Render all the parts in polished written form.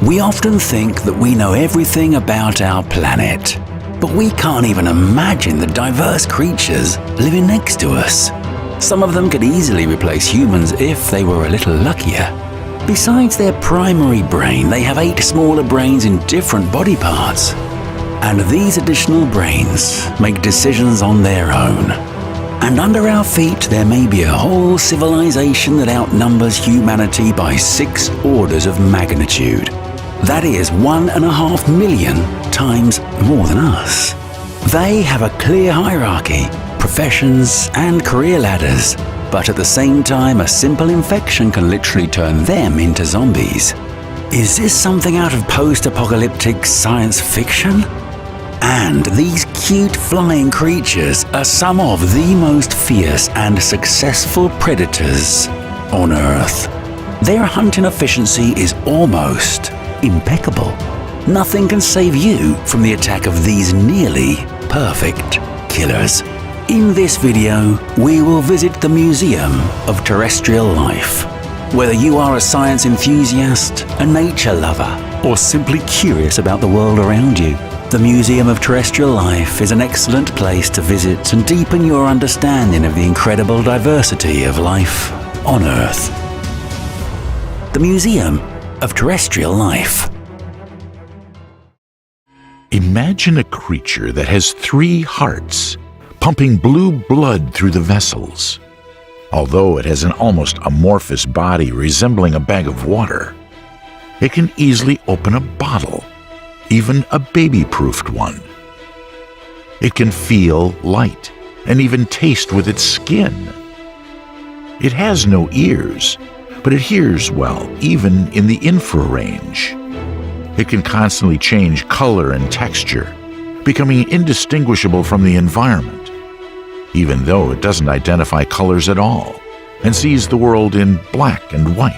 We often think that we know everything about our planet, but we can't even imagine the diverse creatures living next to us. Some of them could easily replace humans if they were a little luckier. Besides their primary brain, they have 8 smaller brains in different body parts. And these additional brains make decisions on their own. And under our feet, there may be a whole civilization that outnumbers humanity by 6 orders of magnitude. That is 1.5 million times more than us. They have a clear hierarchy, professions, and career ladders, but at the same time, a simple infection can literally turn them into zombies. Is this something out of post-apocalyptic science fiction? And these cute flying creatures are some of the most fierce and successful predators on Earth. Their hunting efficiency is almost impeccable. Nothing can save you from the attack of these nearly perfect killers. In this video, we will visit the Museum of Terrestrial Life. Whether you are a science enthusiast, a nature lover, or simply curious about the world around you, the Museum of Terrestrial Life is an excellent place to visit and deepen your understanding of the incredible diversity of life on Earth. The Museum of Terrestrial Life. Imagine a creature that has 3 hearts, pumping blue blood through the vessels. Although it has an almost amorphous body resembling a bag of water, it can easily open a bottle, even a baby-proofed one. It can feel light and even taste with its skin. It has no ears, but it hears well, even in the infrarange. It can constantly change color and texture, becoming indistinguishable from the environment, even though it doesn't identify colors at all and sees the world in black and white.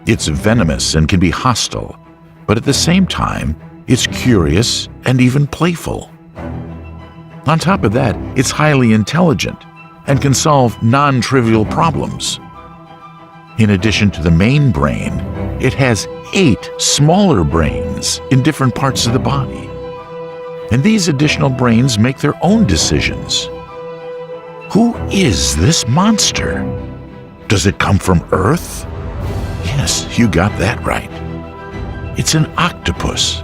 It's venomous and can be hostile, but at the same time, it's curious and even playful. On top of that, it's highly intelligent and can solve non-trivial problems. In addition to the main brain, it has 8 smaller brains in different parts of the body. And these additional brains make their own decisions. Who is this monster? Does it come from Earth? Yes, you got that right. It's an octopus.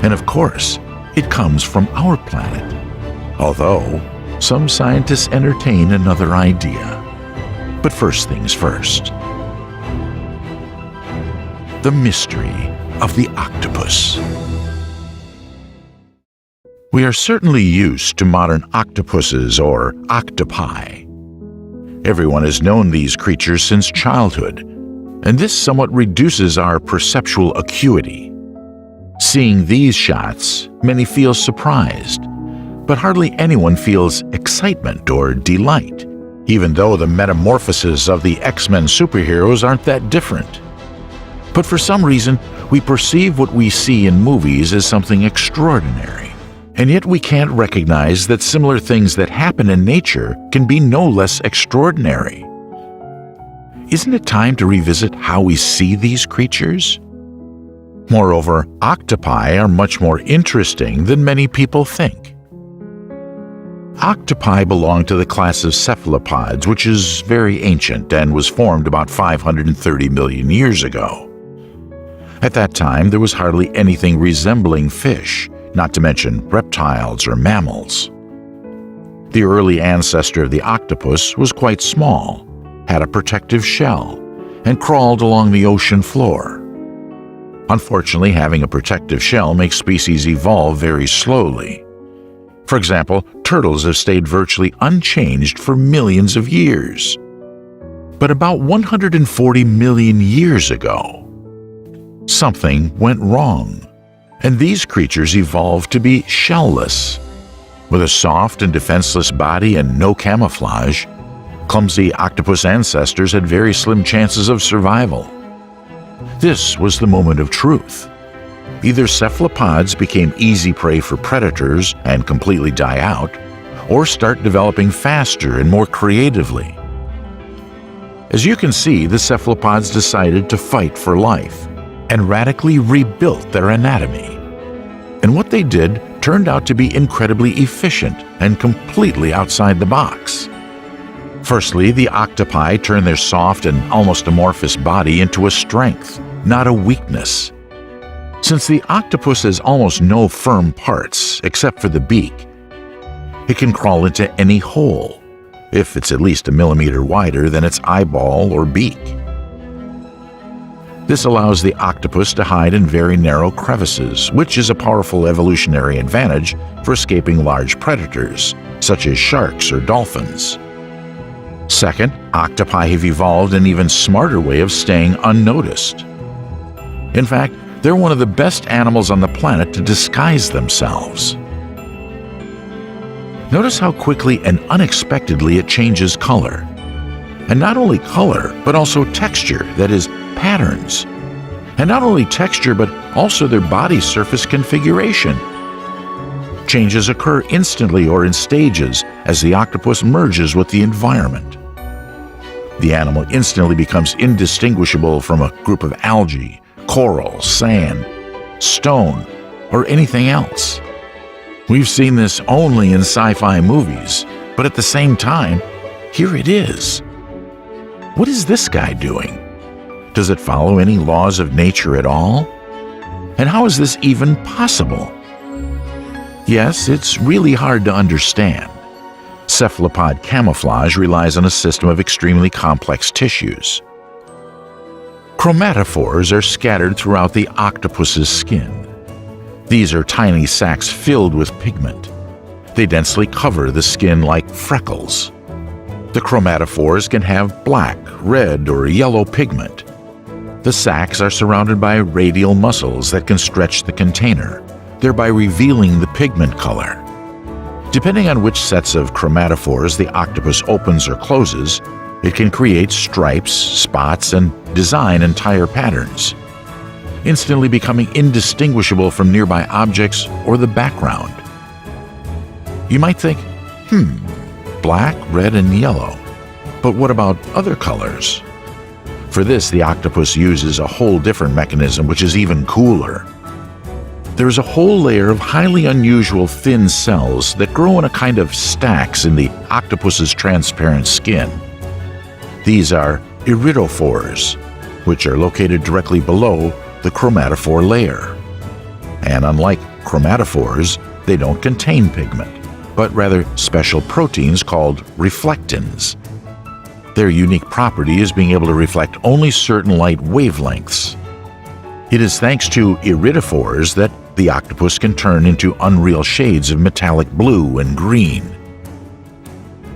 And of course, it comes from our planet. Although, some scientists entertain another idea. But first things first. The mystery of the octopus. We are certainly used to modern octopuses or octopi. Everyone has known these creatures since childhood, and this somewhat reduces our perceptual acuity. Seeing these shots, many feel surprised, but hardly anyone feels excitement or delight, even though the metamorphoses of the X-Men superheroes aren't that different. But for some reason, we perceive what we see in movies as something extraordinary, and yet we can't recognize that similar things that happen in nature can be no less extraordinary. Isn't it time to revisit how we see these creatures? Moreover, octopi are much more interesting than many people think. Octopi belong to the class of cephalopods, which is very ancient and was formed about 530 million years ago. At that time, there was hardly anything resembling fish, not to mention reptiles or mammals. The early ancestor of the octopus was quite small, had a protective shell, and crawled along the ocean floor. Unfortunately, having a protective shell makes species evolve very slowly. For example, turtles have stayed virtually unchanged for millions of years. But about 140 million years ago, something went wrong, and these creatures evolved to be shellless. With a soft and defenseless body and no camouflage, clumsy octopus ancestors had very slim chances of survival. This was the moment of truth. Either cephalopods became easy prey for predators and completely die out, or start developing faster and more creatively. As you can see, the cephalopods decided to fight for life, and radically rebuilt their anatomy. And what they did turned out to be incredibly efficient and completely outside the box. Firstly, the octopi turned their soft and almost amorphous body into a strength, not a weakness. Since the octopus has almost no firm parts except for the beak, it can crawl into any hole, if it's at least a millimeter wider than its eyeball or beak. This allows the octopus to hide in very narrow crevices, which is a powerful evolutionary advantage for escaping large predators, such as sharks or dolphins. Second, octopi have evolved an even smarter way of staying unnoticed. In fact, they're one of the best animals on the planet to disguise themselves. Notice how quickly and unexpectedly it changes color. And not only color, but also texture, that is, patterns. And not only texture, but also their body surface configuration. Changes occur instantly or in stages as the octopus merges with the environment. The animal instantly becomes indistinguishable from a group of algae, coral, sand, stone, or anything else. We've seen this only in sci-fi movies, but at the same time, here it is. What is this guy doing? Does it follow any laws of nature at all? And how is this even possible? Yes, it's really hard to understand. Cephalopod camouflage relies on a system of extremely complex tissues. Chromatophores are scattered throughout the octopus's skin. These are tiny sacs filled with pigment. They densely cover the skin like freckles. The chromatophores can have black, red, or yellow pigment. The sacs are surrounded by radial muscles that can stretch the container, thereby revealing the pigment color. Depending on which sets of chromatophores the octopus opens or closes, it can create stripes, spots, and design entire patterns, instantly becoming indistinguishable from nearby objects or the background. You might think, black, red, and yellow. But what about other colors? For this, the octopus uses a whole different mechanism, which is even cooler. There is a whole layer of highly unusual thin cells that grow in a kind of stacks in the octopus's transparent skin. These are iridophores, which are located directly below the chromatophore layer. And unlike chromatophores, they don't contain pigment, but rather special proteins called reflectins. Their unique property is being able to reflect only certain light wavelengths. It is thanks to iridophores that the octopus can turn into unreal shades of metallic blue and green.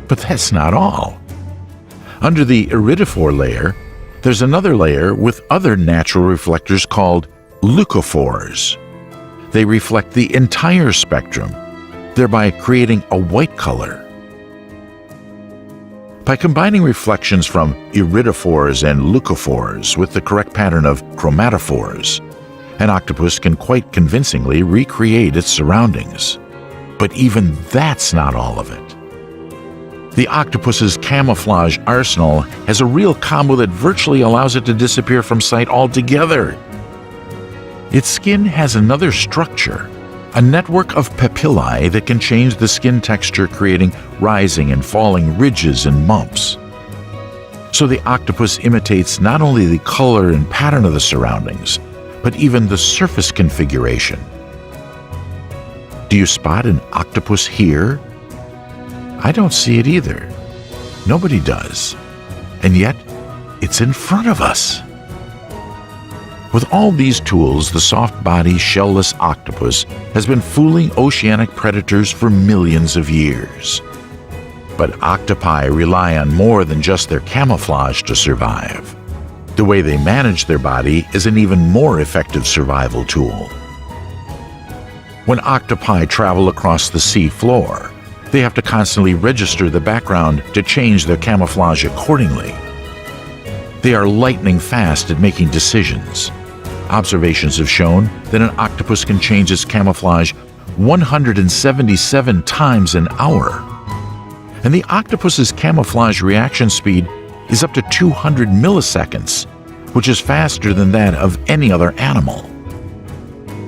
But that's not all. Under the iridophore layer, there's another layer with other natural reflectors called leucophores. They reflect the entire spectrum, thereby creating a white color. By combining reflections from iridophores and leucophores with the correct pattern of chromatophores, an octopus can quite convincingly recreate its surroundings. But even that's not all of it. The octopus's camouflage arsenal has a real combo that virtually allows it to disappear from sight altogether. Its skin has another structure, a network of papillae that can change the skin texture, creating rising and falling ridges and bumps. So the octopus imitates not only the color and pattern of the surroundings, but even the surface configuration. Do you spot an octopus here? I don't see it either. Nobody does. And yet, it's in front of us. With all these tools, the soft-bodied, shell-less octopus has been fooling oceanic predators for millions of years. But octopi rely on more than just their camouflage to survive. The way they manage their body is an even more effective survival tool. When octopi travel across the sea floor, they have to constantly register the background to change their camouflage accordingly. They are lightning fast at making decisions. Observations have shown that an octopus can change its camouflage 177 times an hour. And the octopus's camouflage reaction speed is up to 200 milliseconds, which is faster than that of any other animal.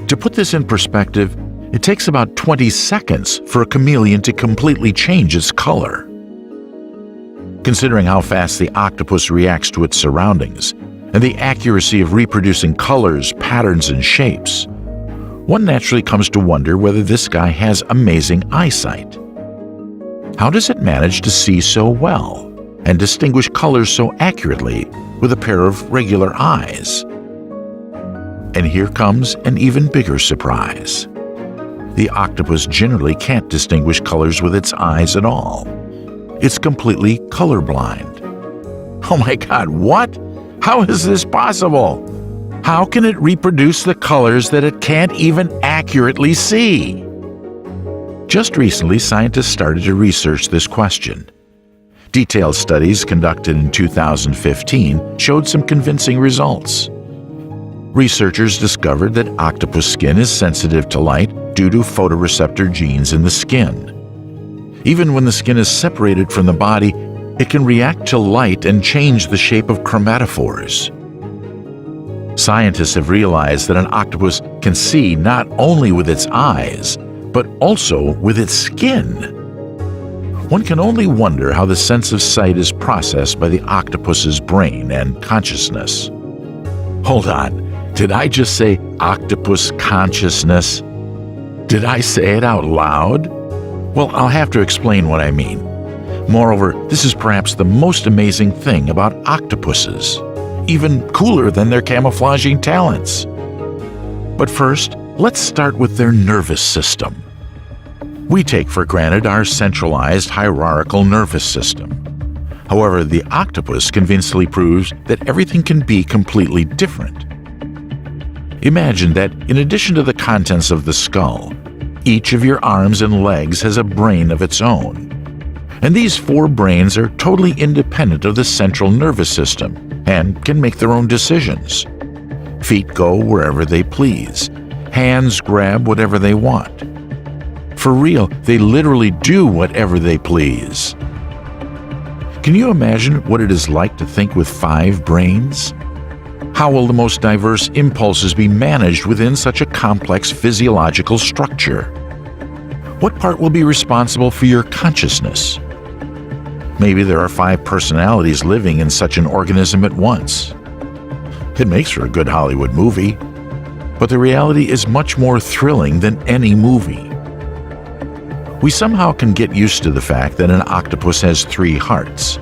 To put this in perspective, it takes about 20 seconds for a chameleon to completely change its color. Considering how fast the octopus reacts to its surroundings and the accuracy of reproducing colors, patterns, and shapes, one naturally comes to wonder whether this guy has amazing eyesight. How does it manage to see so well and distinguish colors so accurately with a pair of regular eyes? And here comes an even bigger surprise. The octopus generally can't distinguish colors with its eyes at all. It's completely colorblind. Oh my God, what? How is this possible? How can it reproduce the colors that it can't even accurately see? Just recently, scientists started to research this question. Detailed studies conducted in 2015 showed some convincing results. Researchers discovered that octopus skin is sensitive to light due to photoreceptor genes in the skin. Even when the skin is separated from the body, it can react to light and change the shape of chromatophores. Scientists have realized that an octopus can see not only with its eyes, but also with its skin. One can only wonder how the sense of sight is processed by the octopus's brain and consciousness. Hold on, did I just say octopus consciousness? Did I say it out loud? Well, I'll have to explain what I mean. Moreover, this is perhaps the most amazing thing about octopuses, even cooler than their camouflaging talents. But first, let's start with their nervous system. We take for granted our centralized hierarchical nervous system. However, the octopus convincingly proves that everything can be completely different. Imagine that in addition to the contents of the skull, each of your arms and legs has a brain of its own. And these 4 brains are totally independent of the central nervous system and can make their own decisions. Feet go wherever they please. Hands grab whatever they want. For real, they literally do whatever they please. Can you imagine what it is like to think with 5 brains? How will the most diverse impulses be managed within such a complex physiological structure? What part will be responsible for your consciousness? Maybe there are 5 personalities living in such an organism at once. It makes for a good Hollywood movie, but the reality is much more thrilling than any movie. We somehow can get used to the fact that an octopus has 3 hearts.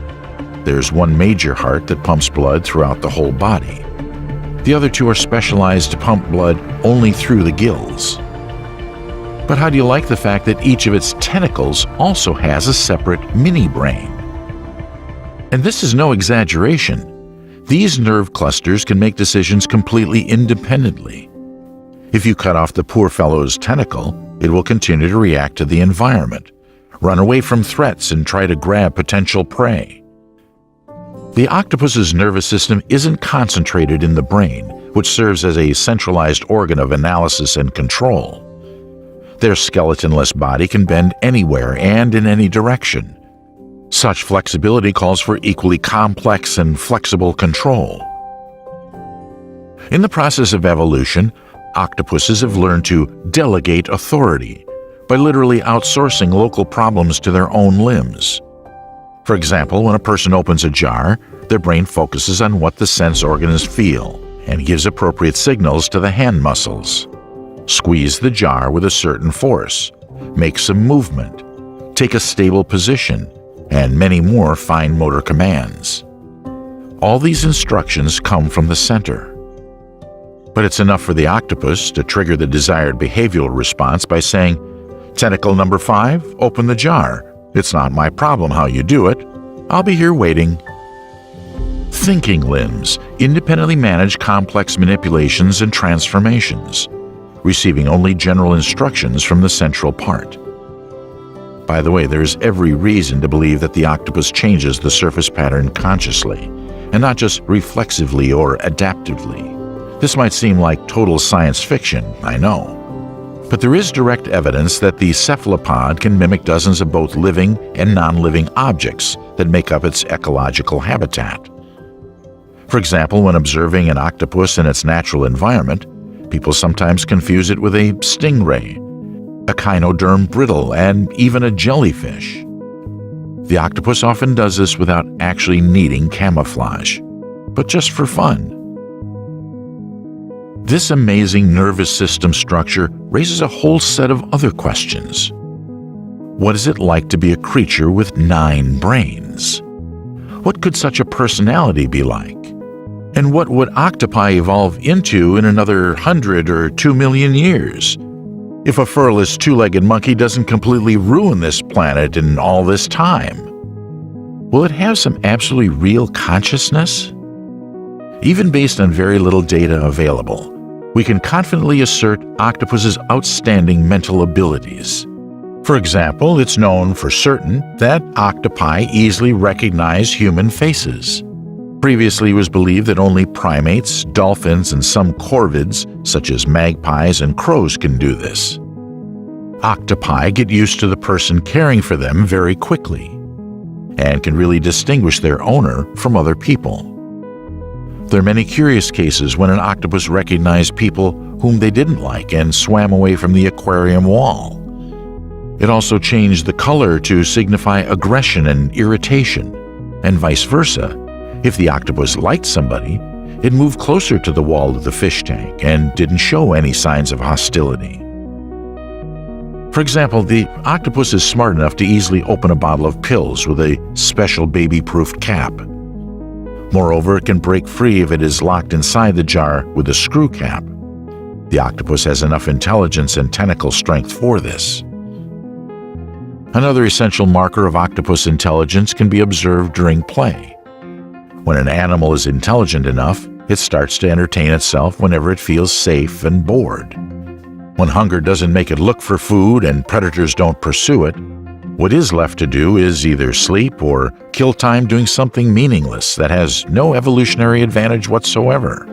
There's one major heart that pumps blood throughout the whole body. The other 2 are specialized to pump blood only through the gills. But how do you like the fact that each of its tentacles also has a separate mini-brain? And this is no exaggeration. These nerve clusters can make decisions completely independently. If you cut off the poor fellow's tentacle, it will continue to react to the environment, run away from threats, and try to grab potential prey. The octopus's nervous system isn't concentrated in the brain, which serves as a centralized organ of analysis and control. Their skeletonless body can bend anywhere and in any direction. Such flexibility calls for equally complex and flexible control. In the process of evolution, octopuses have learned to delegate authority by literally outsourcing local problems to their own limbs. For example, when a person opens a jar, their brain focuses on what the sense organs feel and gives appropriate signals to the hand muscles. Squeeze the jar with a certain force, make some movement, take a stable position, and many more fine motor commands. All these instructions come from the center. But it's enough for the octopus to trigger the desired behavioral response by saying, "Tentacle number 5, open the jar. It's not my problem how you do it. I'll be here waiting." Thinking limbs independently manage complex manipulations and transformations, receiving only general instructions from the central part. By the way, there is every reason to believe that the octopus changes the surface pattern consciously, and not just reflexively or adaptively. This might seem like total science fiction, I know. But there is direct evidence that the cephalopod can mimic dozens of both living and non-living objects that make up its ecological habitat. For example, when observing an octopus in its natural environment, people sometimes confuse it with a stingray, a echinoderm brittle, and even a jellyfish. The octopus often does this without actually needing camouflage, but just for fun. This amazing nervous system structure raises a whole set of other questions. What is it like to be a creature with 9 brains? What could such a personality be like? And what would octopi evolve into in another 100 or 2 million years? If a furless two-legged monkey doesn't completely ruin this planet in all this time, will it have some absolutely real consciousness? Even based on very little data available, we can confidently assert octopus's outstanding mental abilities. For example, it's known for certain that octopi easily recognize human faces. Previously, it was believed that only primates, dolphins, and some corvids, such as magpies and crows, can do this. Octopi get used to the person caring for them very quickly, and can really distinguish their owner from other people. There are many curious cases when an octopus recognized people whom they didn't like and swam away from the aquarium wall. It also changed the color to signify aggression and irritation, and vice versa. If the octopus liked somebody, it moved closer to the wall of the fish tank and didn't show any signs of hostility. For example, the octopus is smart enough to easily open a bottle of pills with a special baby-proofed cap. Moreover, it can break free if it is locked inside the jar with a screw cap. The octopus has enough intelligence and tentacle strength for this. Another essential marker of octopus intelligence can be observed during play. When an animal is intelligent enough, it starts to entertain itself whenever it feels safe and bored. When hunger doesn't make it look for food and predators don't pursue it, what is left to do is either sleep or kill time doing something meaningless that has no evolutionary advantage whatsoever.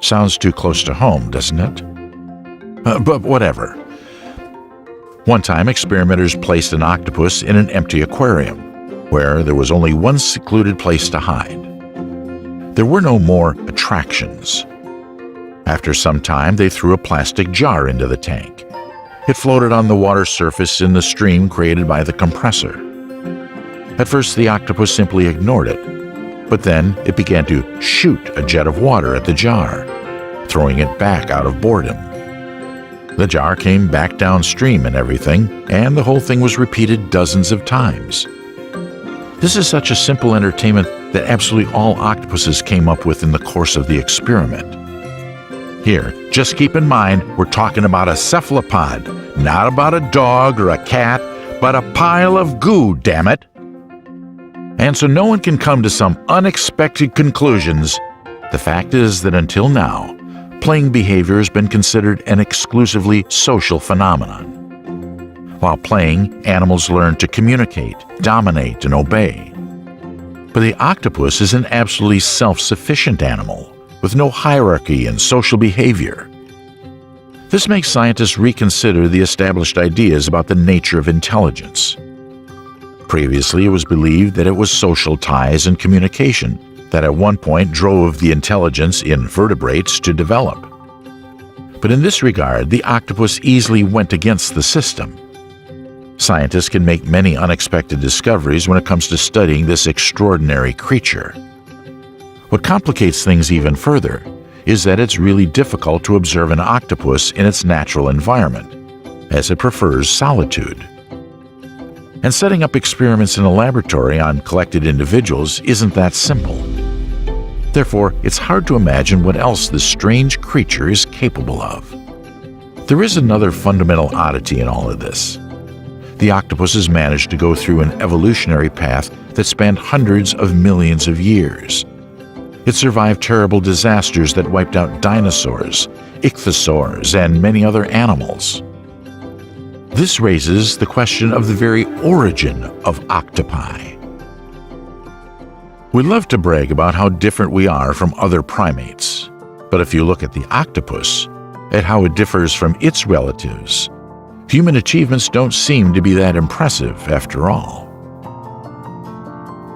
Sounds too close to home, doesn't it? But whatever. One time, experimenters placed an octopus in an empty aquarium, where there was only one secluded place to hide. There were no more attractions. After some time, they threw a plastic jar into the tank. It floated on the water surface in the stream created by the compressor. At first, the octopus simply ignored it, but then it began to shoot a jet of water at the jar, throwing it back out of boredom. The jar came back downstream and everything, and the whole thing was repeated dozens of times. This is such a simple entertainment that absolutely all octopuses came up with in the course of the experiment. Here, just keep in mind we're talking about a cephalopod, not about a dog or a cat, but a pile of goo, damn it! And so no one can come to some unexpected conclusions. The fact is that until now, playing behavior has been considered an exclusively social phenomenon. While playing, animals learn to communicate, dominate, and obey. But the octopus is an absolutely self-sufficient animal, with no hierarchy in social behavior. This makes scientists reconsider the established ideas about the nature of intelligence. Previously, it was believed that it was social ties and communication that at one point drove the intelligence in vertebrates to develop. But in this regard, the octopus easily went against the system. Scientists can make many unexpected discoveries when it comes to studying this extraordinary creature. What complicates things even further is that it's really difficult to observe an octopus in its natural environment, as it prefers solitude. And setting up experiments in a laboratory on collected individuals isn't that simple. Therefore, it's hard to imagine what else this strange creature is capable of. There is another fundamental oddity in all of this. The octopus has managed to go through an evolutionary path that spanned hundreds of millions of years. It survived terrible disasters that wiped out dinosaurs, ichthyosaurs, and many other animals. This raises the question of the very origin of octopi. We love to brag about how different we are from other primates, but if you look at the octopus, at how it differs from its relatives, human achievements don't seem to be that impressive after all.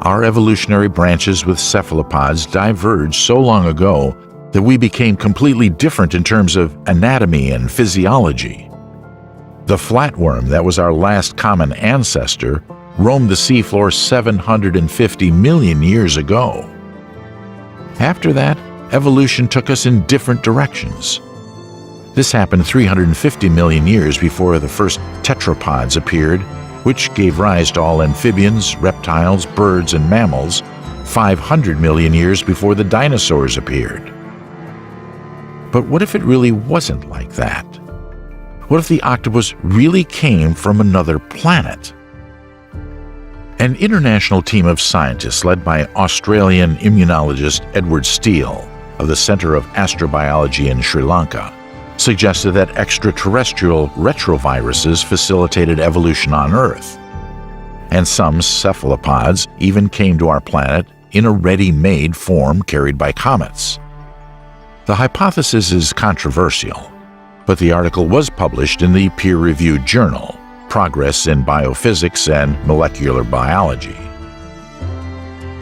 Our evolutionary branches with cephalopods diverged so long ago that we became completely different in terms of anatomy and physiology. The flatworm that was our last common ancestor roamed the seafloor 750 million years ago. After that, evolution took us in different directions. This happened 350 million years before the first tetrapods appeared, which gave rise to all amphibians, reptiles, birds, and mammals 500 million years before the dinosaurs appeared. But what if it really wasn't like that? What if the octopus really came from another planet? An international team of scientists led by Australian immunologist Edward Steele of the Centre of Astrobiology in Sri Lanka suggested that extraterrestrial retroviruses facilitated evolution on Earth, and some cephalopods even came to our planet in a ready-made form carried by comets. The hypothesis is controversial, but the article was published in the peer-reviewed journal Progress in Biophysics and Molecular Biology.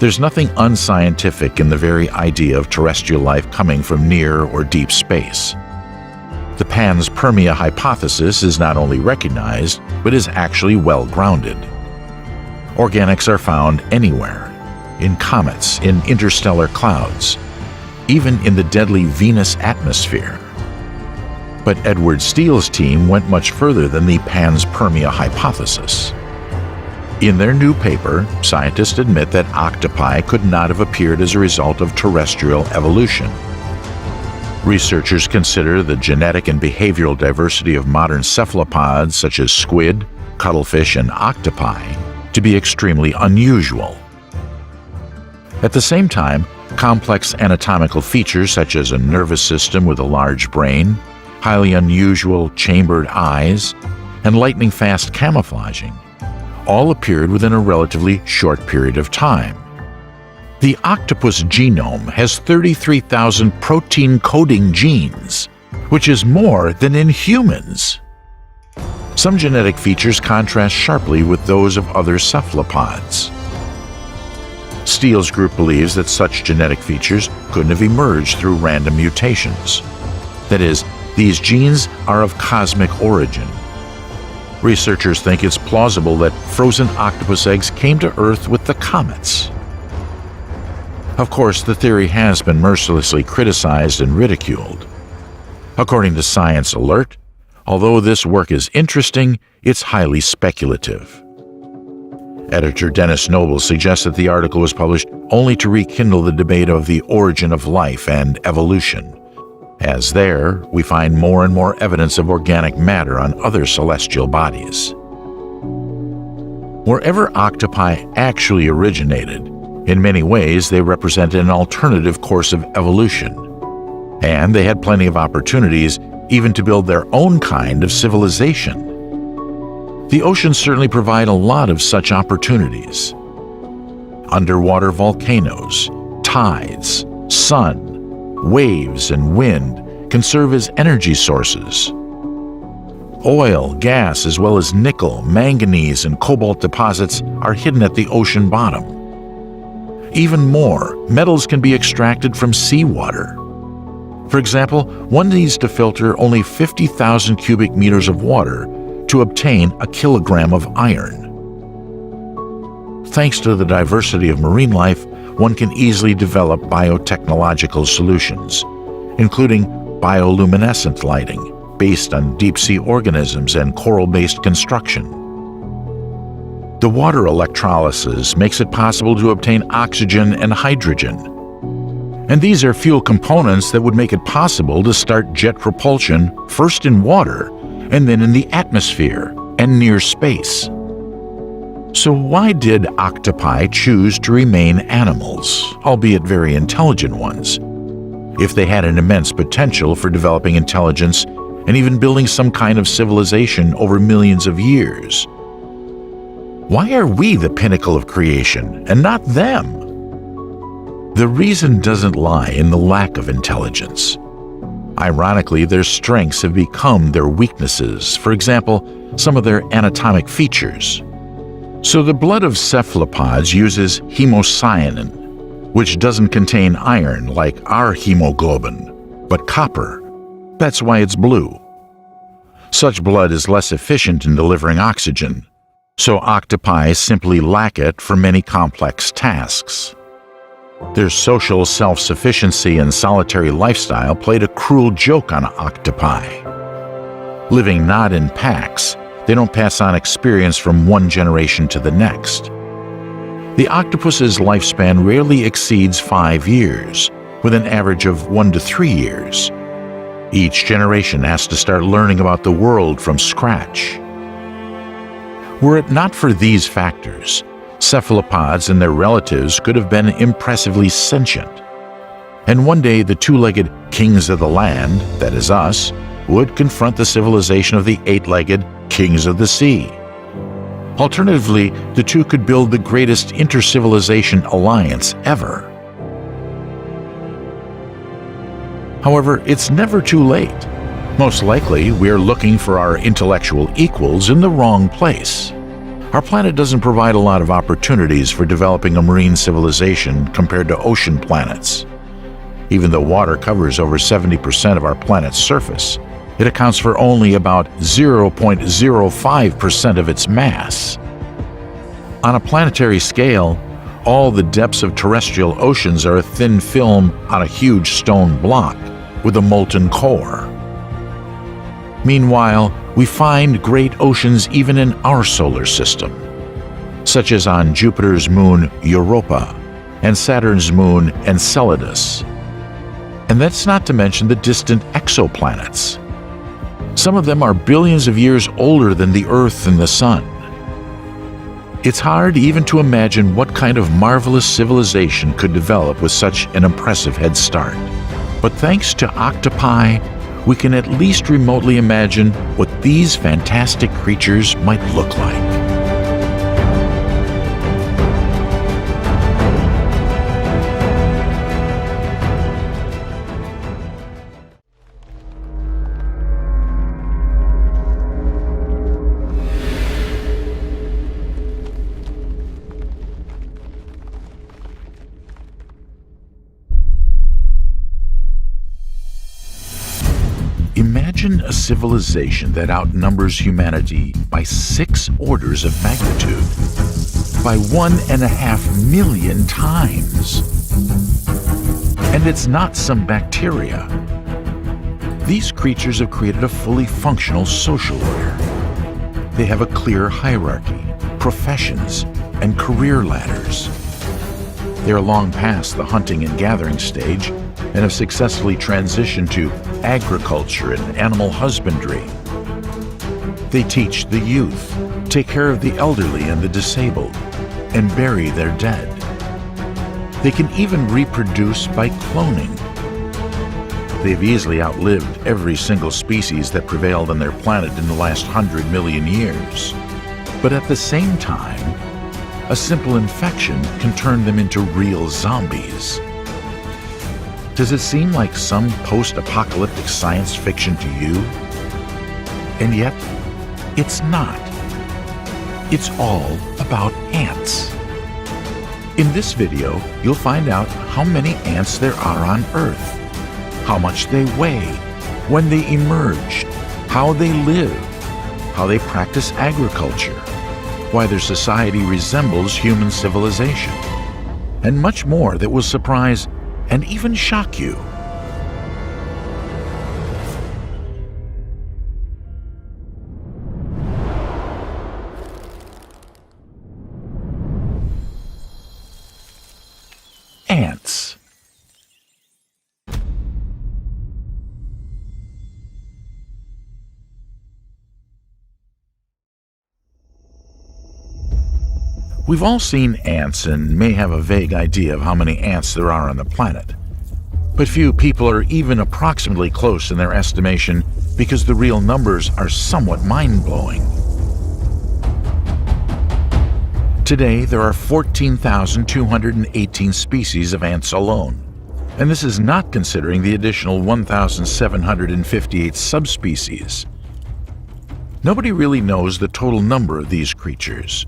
There's nothing unscientific in the very idea of terrestrial life coming from near or deep space. The panspermia hypothesis is not only recognized, but is actually well-grounded. Organics are found anywhere, in comets, in interstellar clouds, even in the deadly Venus atmosphere. But Edward Steele's team went much further than the panspermia hypothesis. In their new paper, scientists admit that octopi could not have appeared as a result of terrestrial evolution. Researchers consider the genetic and behavioral diversity of modern cephalopods such as squid, cuttlefish, and octopi to be extremely unusual. At the same time, complex anatomical features such as a nervous system with a large brain, highly unusual chambered eyes, and lightning-fast camouflaging all appeared within a relatively short period of time. The octopus genome has 33,000 protein-coding genes, which is more than in humans. Some genetic features contrast sharply with those of other cephalopods. Steele's group believes that such genetic features couldn't have emerged through random mutations. That is, these genes are of cosmic origin. Researchers think it's plausible that frozen octopus eggs came to Earth with the comets. Of course, the theory has been mercilessly criticized and ridiculed. According to Science Alert, although this work is interesting, it's highly speculative. Editor Dennis Noble suggests that the article was published only to rekindle the debate of the origin of life and evolution, as there we find more and more evidence of organic matter on other celestial bodies. Wherever octopi actually originated, in many ways they represent an alternative course of evolution, and they had plenty of opportunities even to build their own kind of civilization. The oceans certainly provide a lot of such opportunities. Underwater volcanoes, tides, sun, waves, and wind can serve as energy sources. Oil, gas, as well as nickel, manganese, and cobalt deposits are hidden at the ocean bottom. Even more, metals can be extracted from seawater. For example, one needs to filter only 50,000 cubic meters of water to obtain a kilogram of iron. Thanks to the diversity of marine life, one can easily develop biotechnological solutions, including bioluminescent lighting based on deep-sea organisms and coral-based construction. The water electrolysis makes it possible to obtain oxygen and hydrogen. And these are fuel components that would make it possible to start jet propulsion first in water and then in the atmosphere and near space. So why did octopi choose to remain animals, albeit very intelligent ones, if they had an immense potential for developing intelligence and even building some kind of civilization over millions of years? Why are we the pinnacle of creation and not them? The reason doesn't lie in the lack of intelligence. Ironically, their strengths have become their weaknesses, for example, some of their anatomic features. So the blood of cephalopods uses hemocyanin, which doesn't contain iron like our hemoglobin, but copper. That's why it's blue. Such blood is less efficient in delivering oxygen, so octopi simply lack it for many complex tasks. Their social self-sufficiency and solitary lifestyle played a cruel joke on octopi. Living not in packs, they don't pass on experience from one generation to the next. The octopus's lifespan rarely exceeds 5 years, with an average of 1 to 3 years. Each generation has to start learning about the world from scratch. Were it not for these factors, cephalopods and their relatives could have been impressively sentient. And one day the two-legged kings of the land, that is us, would confront the civilization of the eight-legged kings of the sea. Alternatively, the two could build the greatest inter-civilization alliance ever. However, it's never too late. Most likely, we're looking for our intellectual equals in the wrong place. Our planet doesn't provide a lot of opportunities for developing a marine civilization compared to ocean planets. Even though water covers over 70% of our planet's surface, it accounts for only about 0.05% of its mass. On a planetary scale, all the depths of terrestrial oceans are a thin film on a huge stone block with a molten core. Meanwhile, we find great oceans even in our solar system, such as on Jupiter's moon Europa and Saturn's moon Enceladus. And that's not to mention the distant exoplanets. Some of them are billions of years older than the Earth and the Sun. It's hard even to imagine what kind of marvelous civilization could develop with such an impressive head start. But thanks to octopi, we can at least remotely imagine what these fantastic creatures might look like. Imagine a civilization that outnumbers humanity by 6 orders of magnitude, by 1.5 million times. And it's not some bacteria. These creatures have created a fully functional social order. They have a clear hierarchy, professions, and career ladders. They are long past the hunting and gathering stage and have successfully transitioned to agriculture and animal husbandry. They teach the youth, take care of the elderly and the disabled, and bury their dead. They can even reproduce by cloning. They've easily outlived every single species that prevailed on their planet in the last 100 million years. But at the same time, a simple infection can turn them into real zombies. Does it seem like some post-apocalyptic science fiction to you? And yet, it's not. It's all about ants. In this video, you'll find out how many ants there are on Earth, how much they weigh, when they emerged, how they live, how they practice agriculture, why their society resembles human civilization, and much more that will surprise and even shock you. Ants. We've all seen ants and may have a vague idea of how many ants there are on the planet. But few people are even approximately close in their estimation because the real numbers are somewhat mind-blowing. Today, there are 14,218 species of ants alone, and this is not considering the additional 1,758 subspecies. Nobody really knows the total number of these creatures.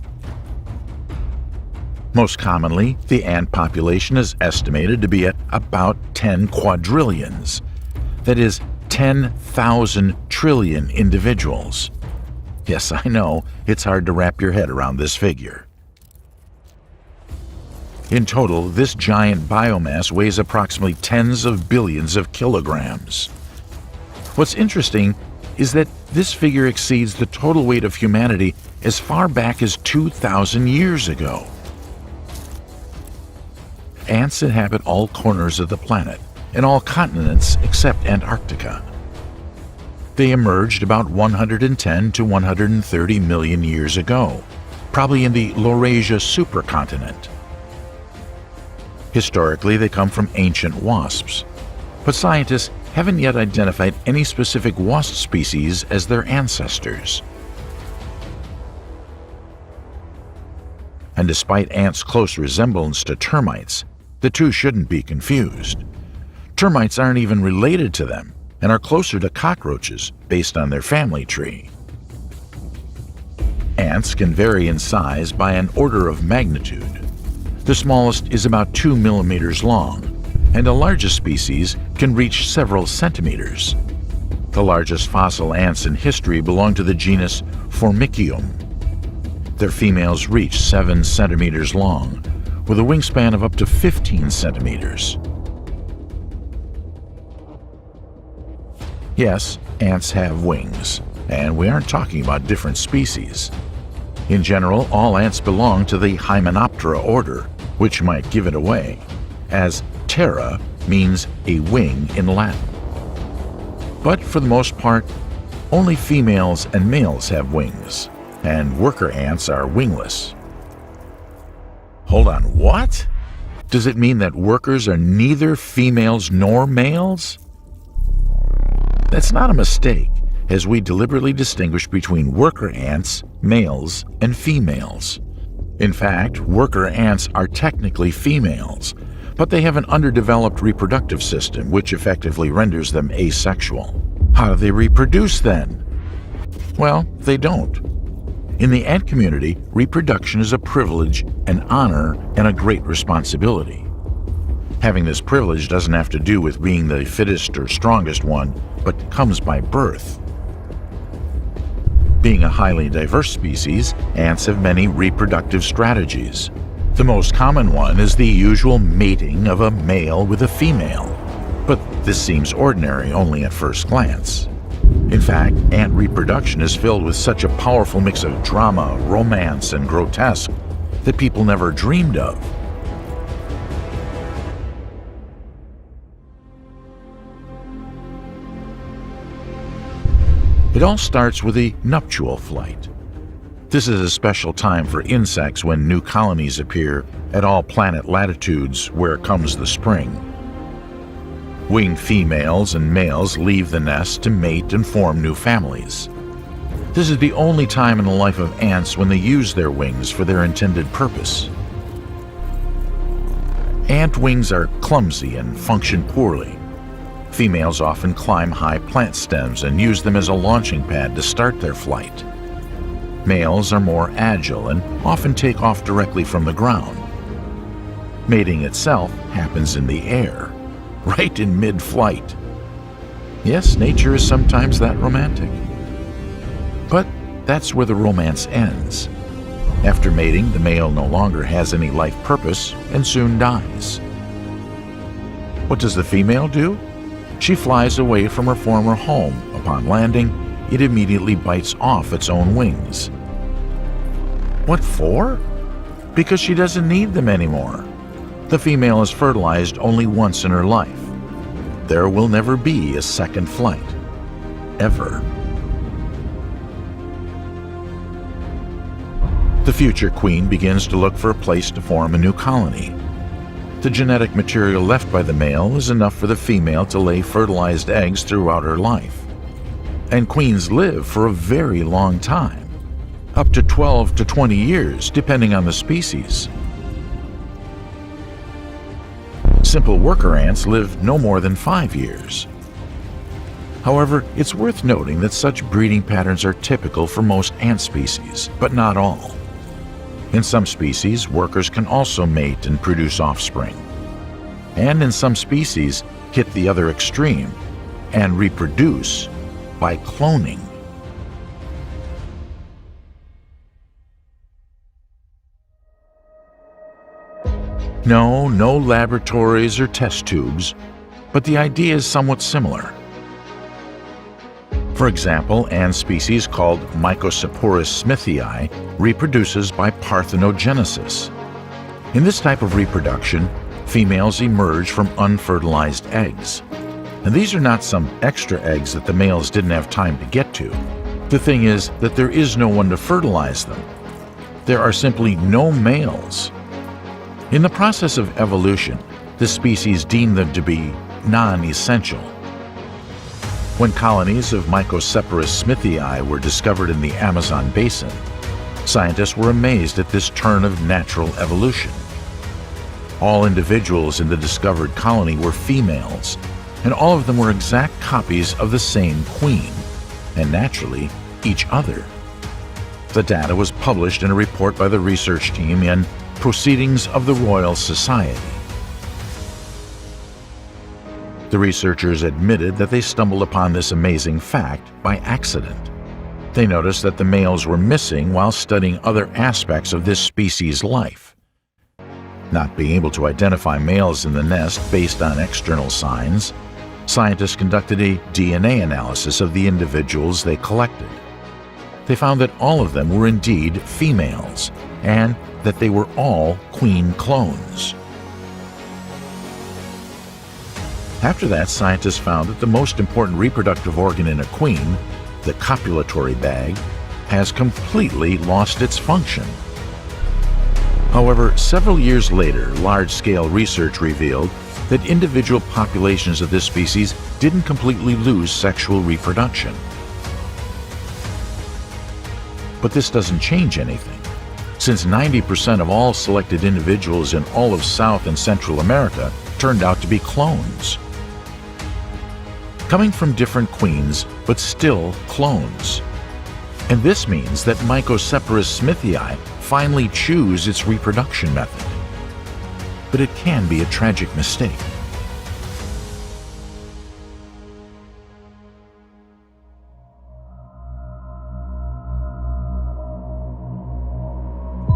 Most commonly, the ant population is estimated to be at about 10 quadrillions. That is, 10,000 trillion individuals. Yes, I know, it's hard to wrap your head around this figure. In total, this giant biomass weighs approximately tens of billions of kilograms. What's interesting is that this figure exceeds the total weight of humanity as far back as 2,000 years ago. Ants inhabit all corners of the planet and all continents except Antarctica. They emerged about 110 to 130 million years ago, probably in the Laurasia supercontinent. Historically, they come from ancient wasps, but scientists haven't yet identified any specific wasp species as their ancestors. And despite ants' close resemblance to termites, the two shouldn't be confused. Termites aren't even related to them and are closer to cockroaches based on their family tree. Ants can vary in size by an order of magnitude. The smallest is about 2 millimeters long, and the largest species can reach several centimeters. The largest fossil ants in history belong to the genus Formicium. Their females reach 7 centimeters long, with a wingspan of up to 15 centimeters. Yes, ants have wings, and we aren't talking about different species. In general, all ants belong to the Hymenoptera order, which might give it away, as ptera means a wing in Latin. But for the most part, only females and males have wings, and worker ants are wingless. Hold on, what? Does it mean that workers are neither females nor males? That's not a mistake, as we deliberately distinguish between worker ants, males, and females. In fact, worker ants are technically females, but they have an underdeveloped reproductive system which effectively renders them asexual. How do they reproduce then? Well, they don't. In the ant community, reproduction is a privilege, an honor, and a great responsibility. Having this privilege doesn't have to do with being the fittest or strongest one, but comes by birth. Being a highly diverse species, ants have many reproductive strategies. The most common one is the usual mating of a male with a female, but this seems ordinary only at first glance. In fact, ant reproduction is filled with such a powerful mix of drama, romance, and grotesque that people never dreamed of. It all starts with a nuptial flight. This is a special time for insects when new colonies appear at all planet latitudes where comes the spring. Winged females and males leave the nest to mate and form new families. This is the only time in the life of ants when they use their wings for their intended purpose. Ant wings are clumsy and function poorly. Females often climb high plant stems and use them as a launching pad to start their flight. Males are more agile and often take off directly from the ground. Mating itself happens in the air, right in mid-flight. Yes, nature is sometimes that romantic. But that's where the romance ends. After mating, the male no longer has any life purpose and soon dies. What does the female do? She flies away from her former home. Upon landing, it immediately bites off its own wings. What for? Because she doesn't need them anymore. The female is fertilized only once in her life. There will never be a second flight. Ever. The future queen begins to look for a place to form a new colony. The genetic material left by the male is enough for the female to lay fertilized eggs throughout her life. And queens live for a very long time, up to 12 to 20 years, depending on the species. Simple worker ants live no more than 5 years. However, it's worth noting that such breeding patterns are typical for most ant species, but not all. In some species, workers can also mate and produce offspring. And in some species, hit the other extreme and reproduce by cloning. No laboratories or test tubes, but the idea is somewhat similar. For example, an species called Mycoseporus smithii reproduces by parthenogenesis. In this type of reproduction, females emerge from unfertilized eggs. And these are not some extra eggs that the males didn't have time to get to. The thing is that there is no one to fertilize them. There are simply no males. In the process of evolution, the species deemed them to be non-essential. When colonies of Mycoseporus smithii were discovered in the Amazon basin, scientists were amazed at this turn of natural evolution. All individuals in the discovered colony were females, and all of them were exact copies of the same queen, and naturally, each other. The data was published in a report by the research team in Proceedings of the Royal Society. The researchers admitted that they stumbled upon this amazing fact by accident. They noticed that the males were missing while studying other aspects of this species' life. Not being able to identify males in the nest based on external signs, scientists conducted a DNA analysis of the individuals they collected. They found that all of them were indeed females, and that they were all queen clones. After that, scientists found that the most important reproductive organ in a queen, the copulatory bag, has completely lost its function. However, several years later, large-scale research revealed that individual populations of this species didn't completely lose sexual reproduction. But this doesn't change anything, since 90% of all selected individuals in all of South and Central America turned out to be clones. Coming from different queens, but still clones. And this means that Mycoseporus smithii finally choose its reproduction method. But it can be a tragic mistake.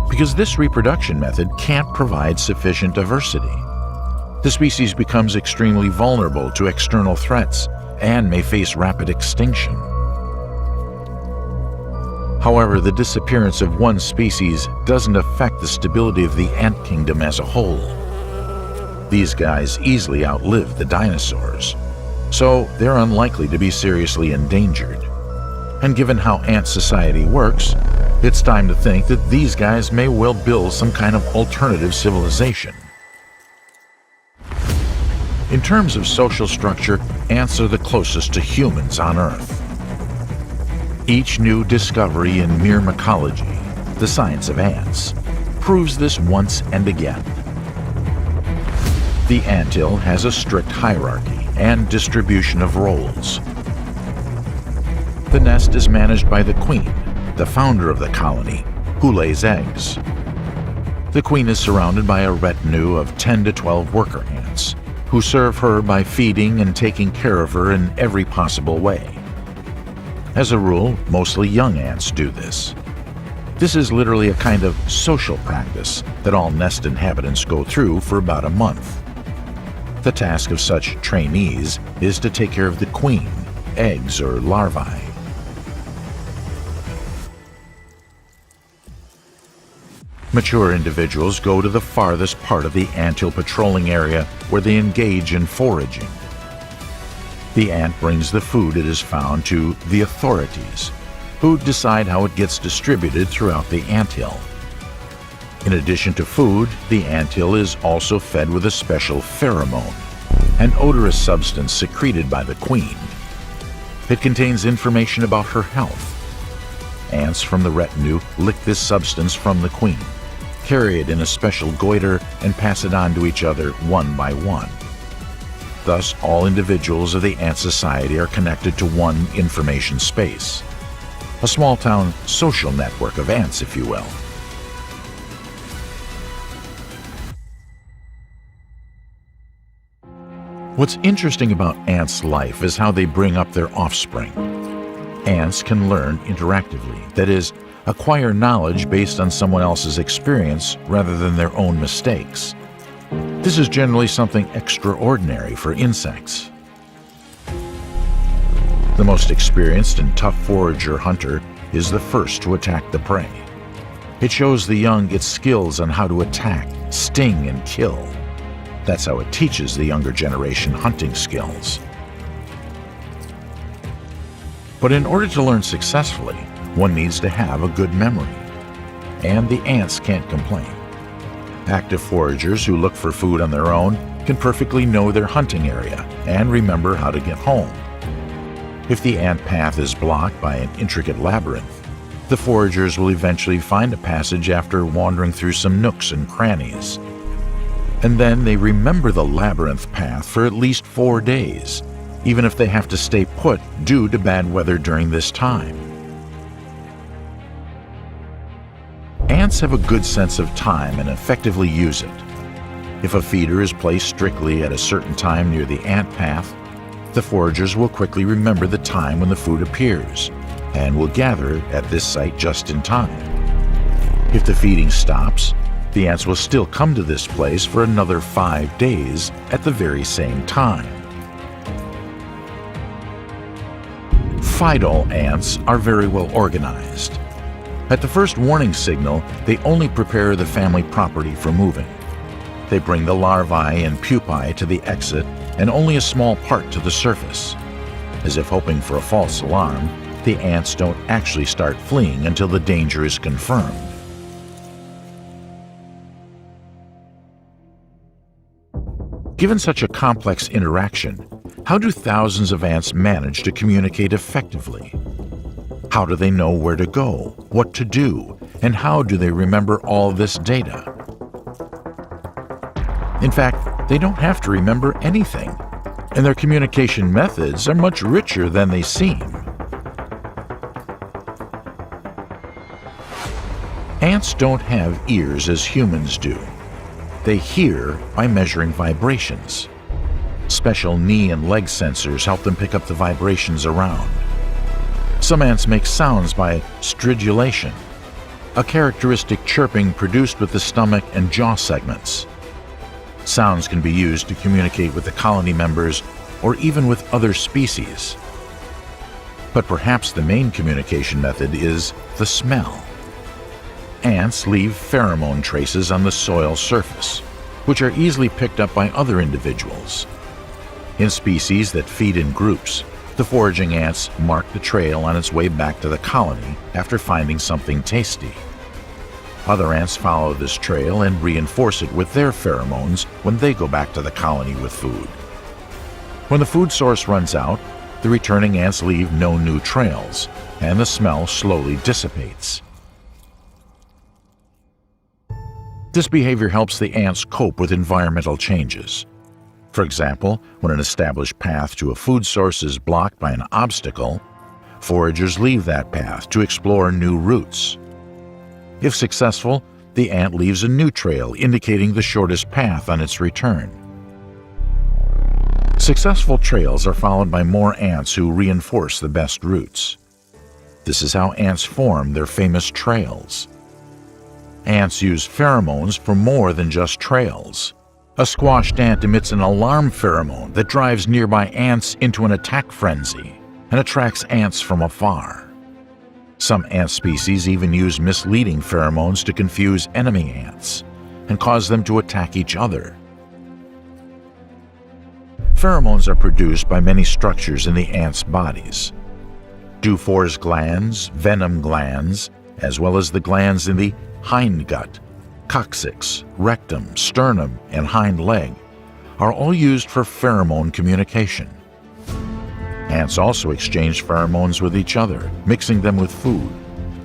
Because this reproduction method can't provide sufficient diversity. The species becomes extremely vulnerable to external threats and may face rapid extinction. However, the disappearance of one species doesn't affect the stability of the ant kingdom as a whole. These guys easily outlived the dinosaurs, so they're unlikely to be seriously endangered. And given how ant society works, it's time to think that these guys may well build some kind of alternative civilization. In terms of social structure, ants are the closest to humans on Earth. Each new discovery in myrmecology, the science of ants, proves this once and again. The anthill has a strict hierarchy and distribution of roles. The nest is managed by the queen, the founder of the colony, who lays eggs. The queen is surrounded by a retinue of 10 to 12 worker ants, who serve her by feeding and taking care of her in every possible way. As a rule, mostly young ants do this. This is literally a kind of social practice that all nest inhabitants go through for about a month. The task of such trainees is to take care of the queen, eggs or larvae. Mature individuals go to the farthest part of the anthill patrolling area where they engage in foraging. The ant brings the food it has found to the authorities, who decide how it gets distributed throughout the anthill. In addition to food, the anthill is also fed with a special pheromone, an odorous substance secreted by the queen. It contains information about her health. Ants from the retinue lick this substance from the queen, carry it in a special goiter, and pass it on to each other one by one. Thus, all individuals of the ant society are connected to one information space. A small-town social network of ants, if you will. What's interesting about ants' life is how they bring up their offspring. Ants can learn interactively, that is, acquire knowledge based on someone else's experience rather than their own mistakes. This is generally something extraordinary for insects. The most experienced and tough forager hunter is the first to attack the prey. It shows the young its skills on how to attack, sting, and kill. That's how it teaches the younger generation hunting skills. But in order to learn successfully, one needs to have a good memory. And the ants can't complain. Active foragers who look for food on their own can perfectly know their hunting area and remember how to get home. If the ant path is blocked by an intricate labyrinth, the foragers will eventually find a passage after wandering through some nooks and crannies. And then they remember the labyrinth path for at least 4 days, even if they have to stay put due to bad weather during this time. Ants have a good sense of time and effectively use it. If a feeder is placed strictly at a certain time near the ant path, the foragers will quickly remember the time when the food appears and will gather at this site just in time. If the feeding stops, the ants will still come to this place for another 5 days at the very same time. Phytol ants are very well organized. At the first warning signal, they only prepare the family property for moving. They bring the larvae and pupae to the exit and only a small part to the surface. As if hoping for a false alarm, the ants don't actually start fleeing until the danger is confirmed. Given such a complex interaction, how do thousands of ants manage to communicate effectively? How do they know where to go, what to do, and how do they remember all this data? In fact, they don't have to remember anything, and their communication methods are much richer than they seem. Ants don't have ears as humans do. They hear by measuring vibrations. Special knee and leg sensors help them pick up the vibrations around. Some ants make sounds by stridulation, a characteristic chirping produced with the stomach and jaw segments. Sounds can be used to communicate with the colony members or even with other species. But perhaps the main communication method is the smell. Ants leave pheromone traces on the soil surface, which are easily picked up by other individuals. In species that feed in groups, the foraging ants mark the trail on its way back to the colony after finding something tasty. Other ants follow this trail and reinforce it with their pheromones when they go back to the colony with food. When the food source runs out, the returning ants leave no new trails, and the smell slowly dissipates. This behavior helps the ants cope with environmental changes. For example, when an established path to a food source is blocked by an obstacle, foragers leave that path to explore new routes. If successful, the ant leaves a new trail indicating the shortest path on its return. Successful trails are followed by more ants who reinforce the best routes. This is how ants form their famous trails. Ants use pheromones for more than just trails. A squashed ant emits an alarm pheromone that drives nearby ants into an attack frenzy and attracts ants from afar. Some ant species even use misleading pheromones to confuse enemy ants and cause them to attack each other. Pheromones are produced by many structures in the ants' bodies. Dufour's glands, venom glands, as well as the glands in the hindgut, coccyx, rectum, sternum, and hind leg are all used for pheromone communication. Ants also exchange pheromones with each other, mixing them with food,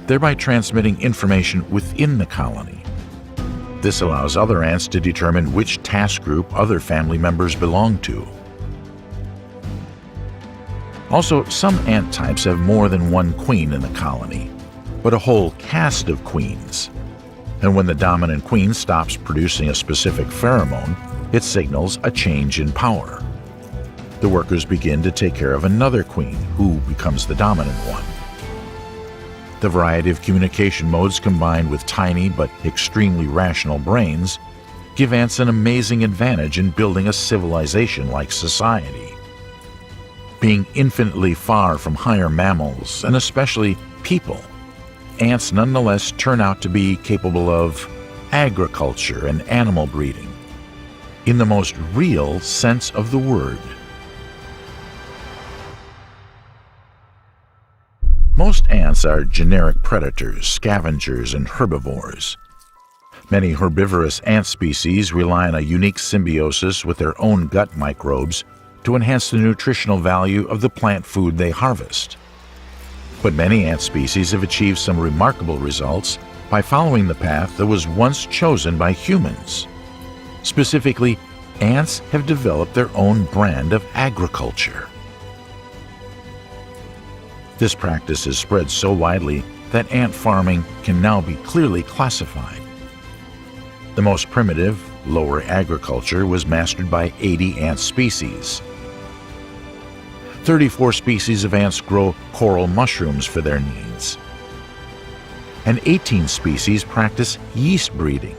thereby transmitting information within the colony. This allows other ants to determine which task group other family members belong to. Also, some ant types have more than one queen in the colony, but a whole cast of queens. And when the dominant queen stops producing a specific pheromone, it signals a change in power. the workers begin to take care of another queen, who becomes the dominant one. The variety of communication modes combined with tiny but extremely rational brains give ants an amazing advantage in building a civilization-like society. Being infinitely far from higher mammals, and especially people, ants nonetheless turn out to be capable of agriculture and animal breeding, in the most real sense of the word. Most ants are generic predators, scavengers, and herbivores. Many herbivorous ant species rely on a unique symbiosis with their own gut microbes to enhance the nutritional value of the plant food they harvest. But many ant species have achieved some remarkable results by following the path that was once chosen by humans. Specifically, ants have developed their own brand of agriculture. This practice has spread so widely that ant farming can now be clearly classified. The most primitive, lower agriculture was mastered by 80 ant species. 34 species of ants grow coral mushrooms for their needs. And 18 species practice yeast breeding.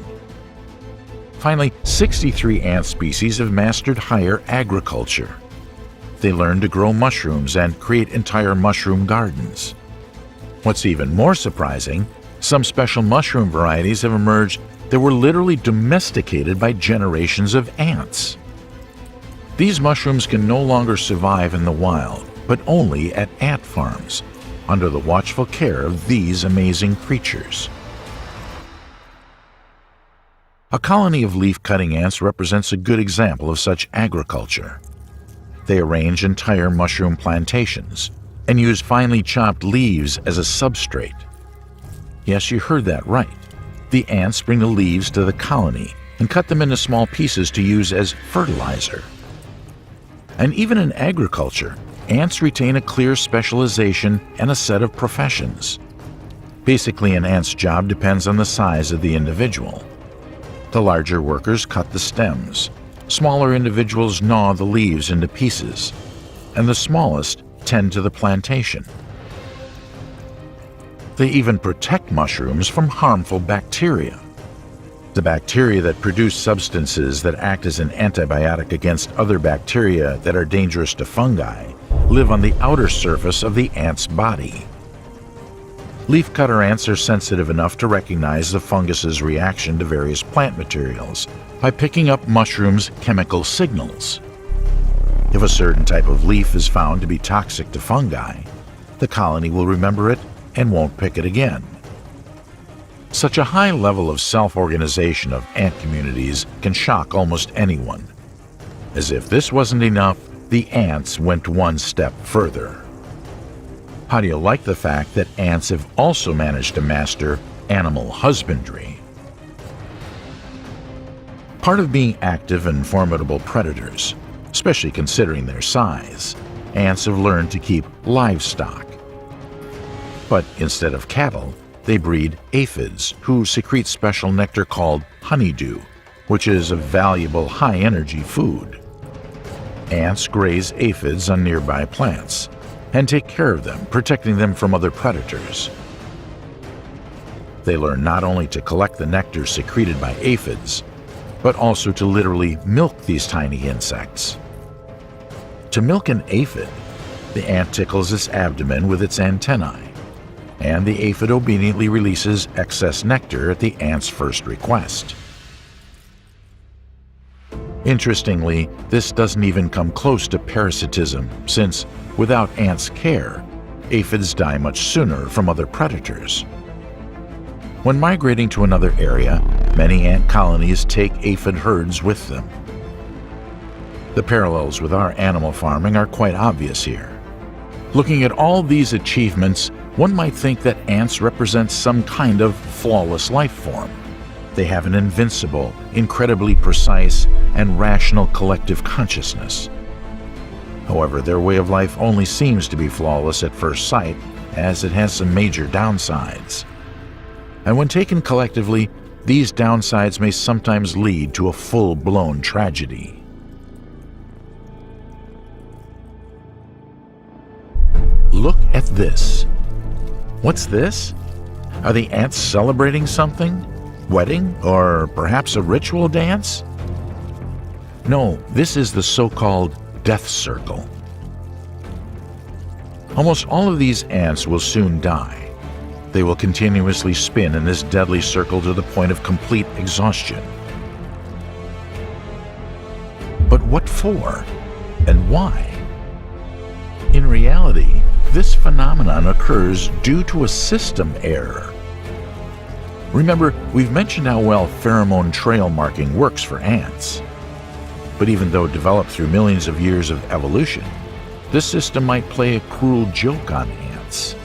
Finally, 63 ant species have mastered higher agriculture. They learn to grow mushrooms and create entire mushroom gardens. What's even more surprising, some special mushroom varieties have emerged that were literally domesticated by generations of ants. These mushrooms can no longer survive in the wild, but only at ant farms, under the watchful care of these amazing creatures. A colony of leaf-cutting ants represents a good example of such agriculture. They arrange entire mushroom plantations and use finely chopped leaves as a substrate. Yes, you heard that right. The ants bring the leaves to the colony and cut them into small pieces to use as fertilizer. And even in agriculture, ants retain a clear specialization and a set of professions. Basically, an ant's job depends on the size of the individual. The larger workers cut the stems. Smaller individuals gnaw the leaves into pieces, and the smallest tend to the plantation. They even protect mushrooms from harmful bacteria. The bacteria that produce substances that act as an antibiotic against other bacteria that are dangerous to fungi live on the outer surface of the ant's body. Leafcutter ants are sensitive enough to recognize the fungus's reaction to various plant materials by picking up mushrooms' chemical signals. If a certain type of leaf is found to be toxic to fungi, the colony will remember it and won't pick it again. Such a high level of self-organization of ant communities can shock almost anyone. As if this wasn't enough, the ants went one step further. How do you like the fact that ants have also managed to master animal husbandry? Part of being active and formidable predators, especially considering their size, ants have learned to keep livestock. But instead of cattle, they breed aphids, who secrete special nectar called honeydew, which is a valuable high-energy food. Ants graze aphids on nearby plants and take care of them, protecting them from other predators. They learn not only to collect the nectar secreted by aphids, but also to literally milk these tiny insects. To milk an aphid, the ant tickles its abdomen with its antennae, and the aphid obediently releases excess nectar at the ant's first request. Interestingly, this doesn't even come close to parasitism, since, without ants' care, aphids die much sooner from other predators. When migrating to another area, many ant colonies take aphid herds with them. The parallels with our animal farming are quite obvious here. Looking at all these achievements, one might think that ants represent some kind of flawless life form. They have an invincible, incredibly precise, and rational collective consciousness. However, their way of life only seems to be flawless at first sight, as it has some major downsides. And when taken collectively, these downsides may sometimes lead to a full-blown tragedy. this. What's this? Are the ants celebrating something? Wedding? Or perhaps a ritual dance? No, this is the so-called death circle. Almost all of these ants will soon die. They will continuously spin in this deadly circle to the point of complete exhaustion. But what for? And why? In reality, this phenomenon occurs due to a system error. Remember, we've mentioned how well pheromone trail marking works for ants. But even though developed through millions of years of evolution, this system might play a cruel joke on ants.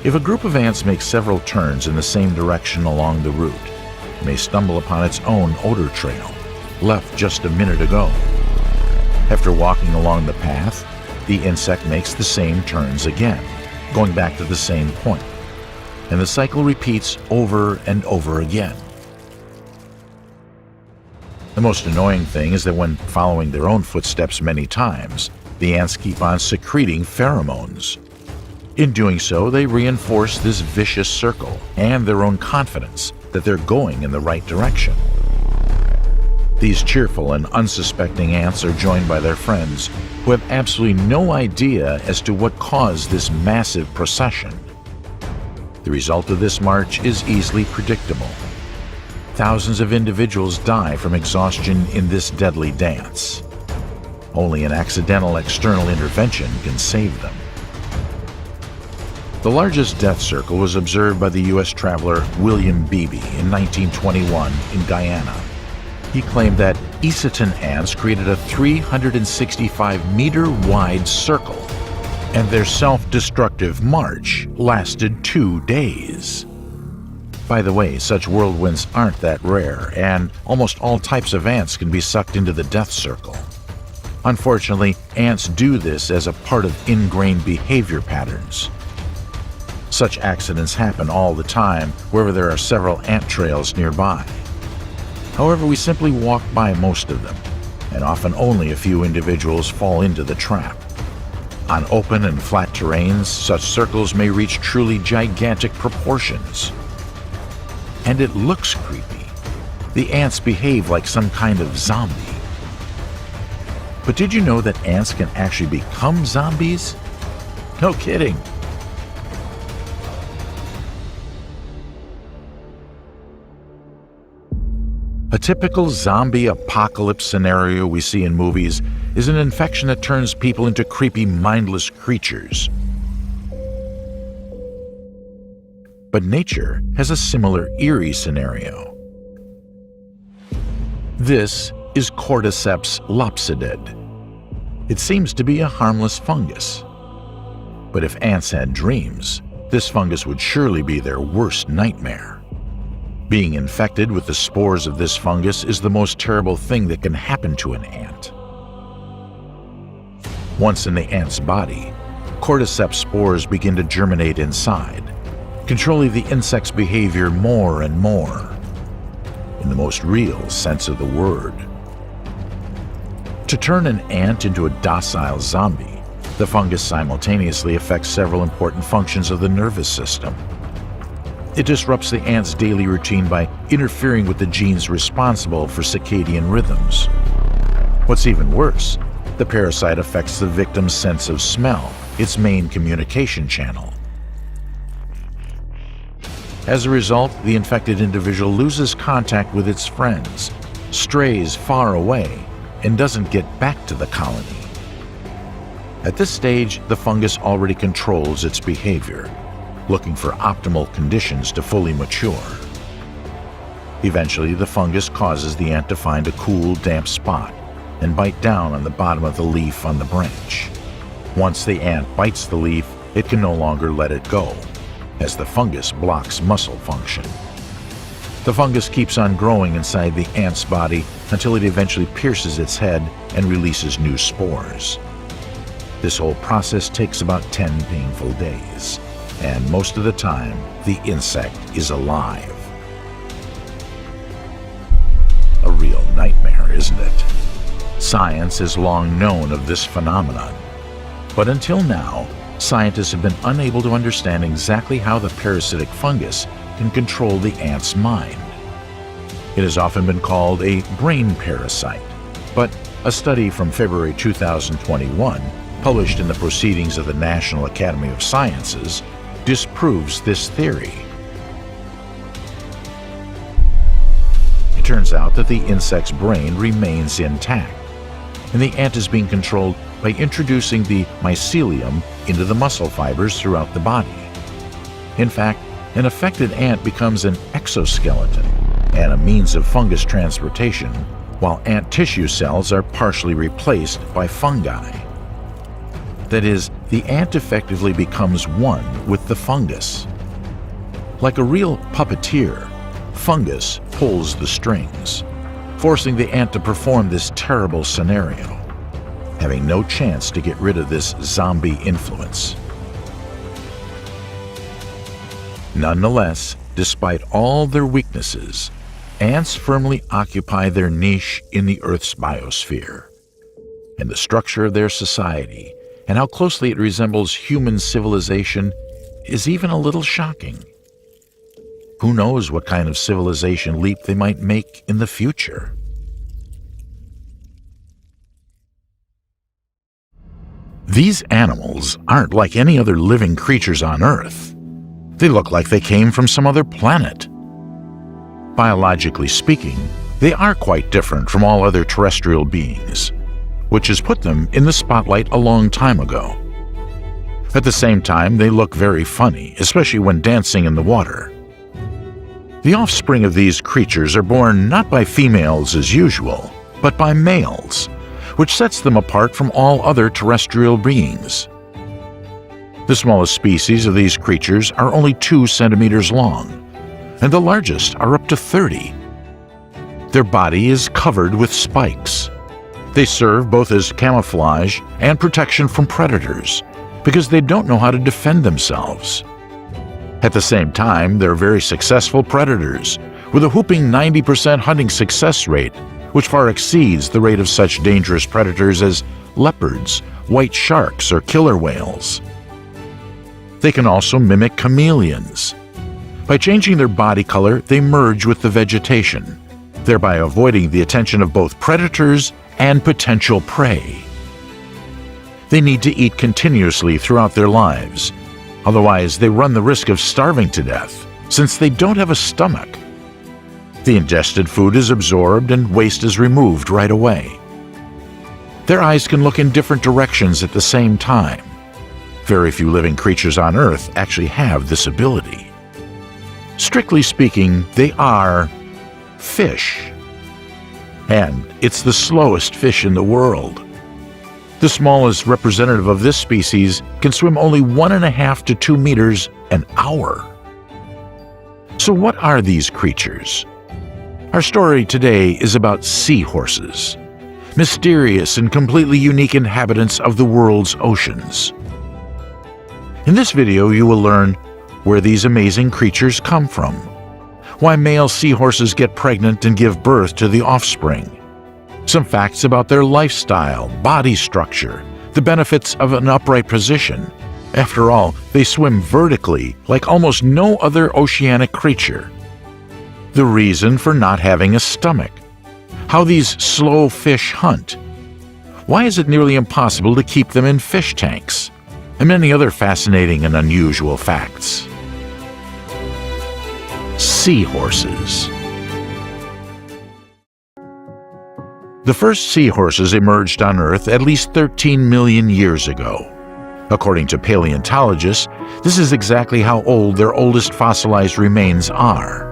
If a group of ants makes several turns in the same direction along the route, it may stumble upon its own odor trail, left just a minute ago. After walking along the path, the insect makes the same turns again, going back to the same point, and the cycle repeats over and over again. The most annoying thing is that when following their own footsteps many times, the ants keep on secreting pheromones. In doing so, they reinforce this vicious circle and their own confidence that they're going in the right direction. These cheerful and unsuspecting ants are joined by their friends, who have absolutely no idea as to what caused this massive procession. The result of this march is easily predictable. Thousands of individuals die from exhaustion in this deadly dance. Only an accidental external intervention can save them. The largest death circle was observed by the U.S. traveler William Beebe in 1921 in Guyana. He claimed that Esoton ants created a 365-meter-wide circle, and their self-destructive march lasted 2 days. By the way, such whirlwinds aren't that rare, and almost all types of ants can be sucked into the death circle. Unfortunately, ants do this as a part of ingrained behavior patterns. Such accidents happen all the time wherever there are several ant trails nearby. However, we simply walk by most of them, and often only a few individuals fall into the trap. On open and flat terrains, such circles may reach truly gigantic proportions. And it looks creepy. The ants behave like some kind of zombie. But did you know that ants can actually become zombies? No kidding. A typical zombie apocalypse scenario we see in movies is an infection that turns people into creepy, mindless creatures. But nature has a similar eerie scenario. This is Cordyceps lopsided. It seems to be a harmless fungus. But if ants had dreams, this fungus would surely be their worst nightmare. Being infected with the spores of this fungus is the most terrible thing that can happen to an ant. Once in the ant's body, Cordyceps spores begin to germinate inside, controlling the insect's behavior more and more, in the most real sense of the word. To turn an ant into a docile zombie, the fungus simultaneously affects several important functions of the nervous system. It disrupts the ant's daily routine by interfering with the genes responsible for circadian rhythms. What's even worse, the parasite affects the victim's sense of smell, its main communication channel. As a result, the infected individual loses contact with its friends, strays far away, and doesn't get back to the colony. At this stage, the fungus already controls its behavior, looking for optimal conditions to fully mature. Eventually, the fungus causes the ant to find a cool, damp spot and bite down on the bottom of the leaf on the branch. Once the ant bites the leaf, it can no longer let it go, as the fungus blocks muscle function. The fungus keeps on growing inside the ant's body until it eventually pierces its head and releases new spores. This whole process takes about 10 painful days. And most of the time, the insect is alive. A real nightmare, isn't it? Science has long known of this phenomenon. But until now, scientists have been unable to understand exactly how the parasitic fungus can control the ant's mind. It has often been called a brain parasite, but a study from February 2021, published in the Proceedings of the National Academy of Sciences, disproves this theory. It turns out that the insect's brain remains intact, and the ant is being controlled by introducing the mycelium into the muscle fibers throughout the body. In fact, an affected ant becomes an exoskeleton and a means of fungus transportation, while ant tissue cells are partially replaced by fungi. That is, the ant effectively becomes one with the fungus. Like a real puppeteer, fungus pulls the strings, forcing the ant to perform this terrible scenario, having no chance to get rid of this zombie influence. Nonetheless, despite all their weaknesses, ants firmly occupy their niche in the Earth's biosphere. And the structure of their society and how closely it resembles human civilization is even a little shocking. Who knows what kind of civilization leap they might make in the future? These animals aren't like any other living creatures on Earth. They look like they came from some other planet. Biologically speaking, they are quite different from all other terrestrial beings, which has put them in the spotlight a long time ago. At the same time, they look very funny, especially when dancing in the water. The offspring of these creatures are born not by females as usual, but by males, which sets them apart from all other terrestrial beings. The smallest species of these creatures are only 2 centimeters long, and the largest are up to 30. Their body is covered with spikes. They serve both as camouflage and protection from predators, because they don't know how to defend themselves. At the same time, they're very successful predators, with a whooping 90% hunting success rate, which far exceeds the rate of such dangerous predators as leopards, white sharks, or killer whales. They can also mimic chameleons. By changing their body color, they merge with the vegetation, thereby avoiding the attention of both predators and potential prey. They need to eat continuously throughout their lives, otherwise they run the risk of starving to death, since they don't have a stomach. The ingested food is absorbed and waste is removed right away. Their eyes can look in different directions at the same time. Very few living creatures on Earth actually have this ability. Strictly speaking, they are fish. And it's the slowest fish in the world. The smallest representative of this species can swim only 1.5 to 2 meters an hour. So what are these creatures? Our story today is about seahorses, mysterious and completely unique inhabitants of the world's oceans. In this video, you will learn where these amazing creatures come from, why male seahorses get pregnant and give birth to the offspring, some facts about their lifestyle, body structure, the benefits of an upright position. After all, they swim vertically like almost no other oceanic creature. The reason for not having a stomach, how these slow fish hunt, why is it nearly impossible to keep them in fish tanks, and many other fascinating and unusual facts. Seahorses. The first seahorses emerged on Earth at least 13 million years ago. According to paleontologists, this is exactly how old their oldest fossilized remains are.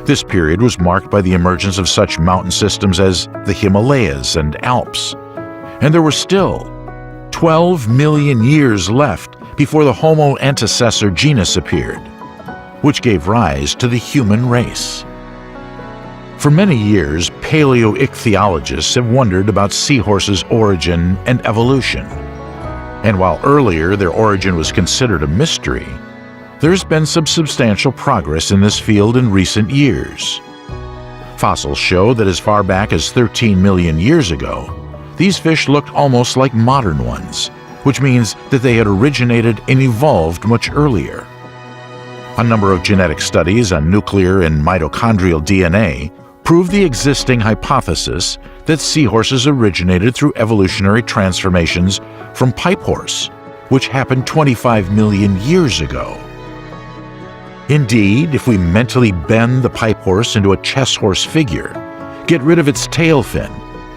This period was marked by the emergence of such mountain systems as the Himalayas and Alps, and there were still 12 million years left before the Homo antecessor genus appeared, which gave rise to the human race. For many years, paleoichthyologists have wondered about seahorses' origin and evolution. And while earlier their origin was considered a mystery, there's been some substantial progress in this field in recent years. Fossils show that as far back as 13 million years ago, these fish looked almost like modern ones, which means that they had originated and evolved much earlier. A number of genetic studies on nuclear and mitochondrial DNA prove the existing hypothesis that seahorses originated through evolutionary transformations from pipe horse, which happened 25 million years ago. Indeed, if we mentally bend the pipe horse into a chess horse figure, get rid of its tail fin,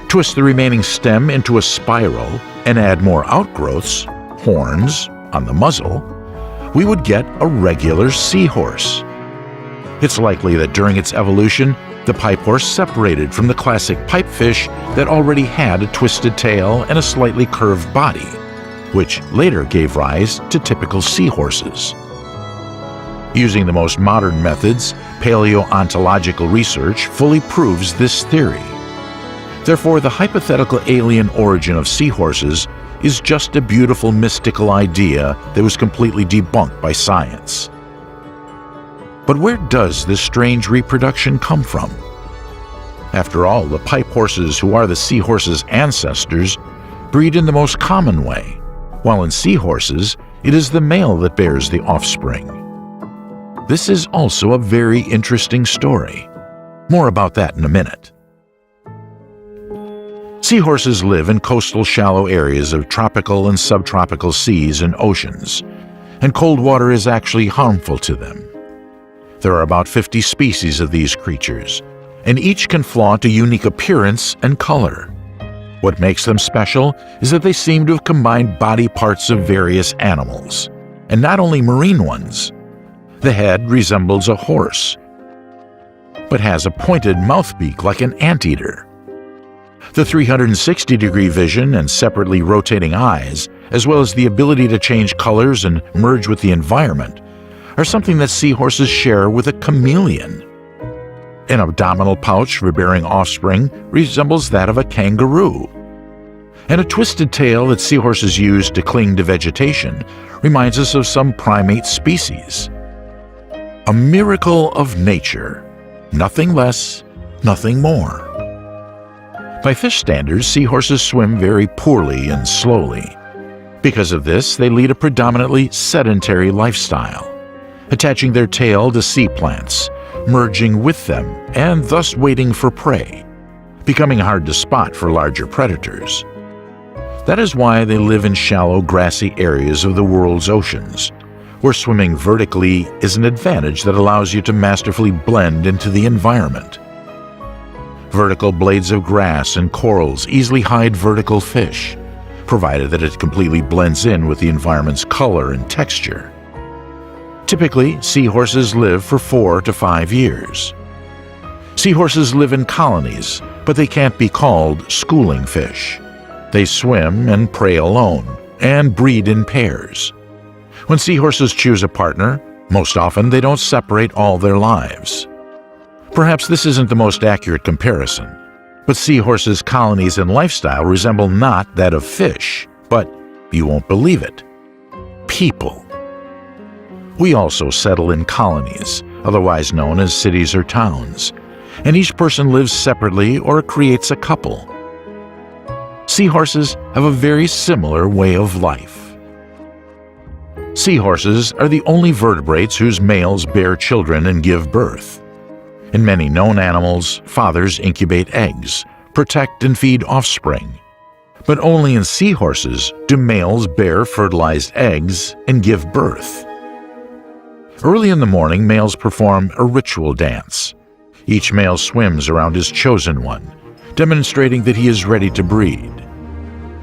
twist the remaining stem into a spiral, and add more outgrowths, horns, on the muzzle, we would get a regular seahorse. It's likely that during its evolution, the pipe horse separated from the classic pipefish that already had a twisted tail and a slightly curved body, which later gave rise to typical seahorses. Using the most modern methods, paleontological research fully proves this theory. Therefore, the hypothetical alien origin of seahorses is just a beautiful mystical idea that was completely debunked by science. But where does this strange reproduction come from? After all, the pipe horses, who are the seahorses' ancestors, breed in the most common way, while in seahorses, it is the male that bears the offspring. This is also a very interesting story. More about that in a minute. Seahorses live in coastal shallow areas of tropical and subtropical seas and oceans, and cold water is actually harmful to them. There are about 50 species of these creatures, and each can flaunt a unique appearance and color. What makes them special is that they seem to have combined body parts of various animals, and not only marine ones. The head resembles a horse, but has a pointed mouthbeak like an anteater. The 360-degree vision and separately rotating eyes, as well as the ability to change colors and merge with the environment, are something that seahorses share with a chameleon. An abdominal pouch for bearing offspring resembles that of a kangaroo, and a twisted tail that seahorses use to cling to vegetation reminds us of some primate species. A miracle of nature, nothing less, nothing more. By fish standards, seahorses swim very poorly and slowly. Because of this, they lead a predominantly sedentary lifestyle, attaching their tail to sea plants, merging with them, and thus waiting for prey, becoming hard to spot for larger predators. That is why they live in shallow, grassy areas of the world's oceans, where swimming vertically is an advantage that allows you to masterfully blend into the environment. Vertical blades of grass and corals easily hide vertical fish, provided that it completely blends in with the environment's color and texture. Typically, seahorses live for 4 to 5 years. Seahorses live in colonies, but they can't be called schooling fish. They swim and prey alone, and breed in pairs. When seahorses choose a partner, most often they don't separate all their lives. Perhaps this isn't the most accurate comparison, but seahorses' colonies and lifestyle resemble not that of fish, but, you won't believe it, people. We also settle in colonies, otherwise known as cities or towns, and each person lives separately or creates a couple. Seahorses have a very similar way of life. Seahorses are the only vertebrates whose males bear children and give birth. In many known animals, fathers incubate eggs, protect and feed offspring. But only in seahorses do males bear fertilized eggs and give birth. Early in the morning, males perform a ritual dance. Each male swims around his chosen one, demonstrating that he is ready to breed.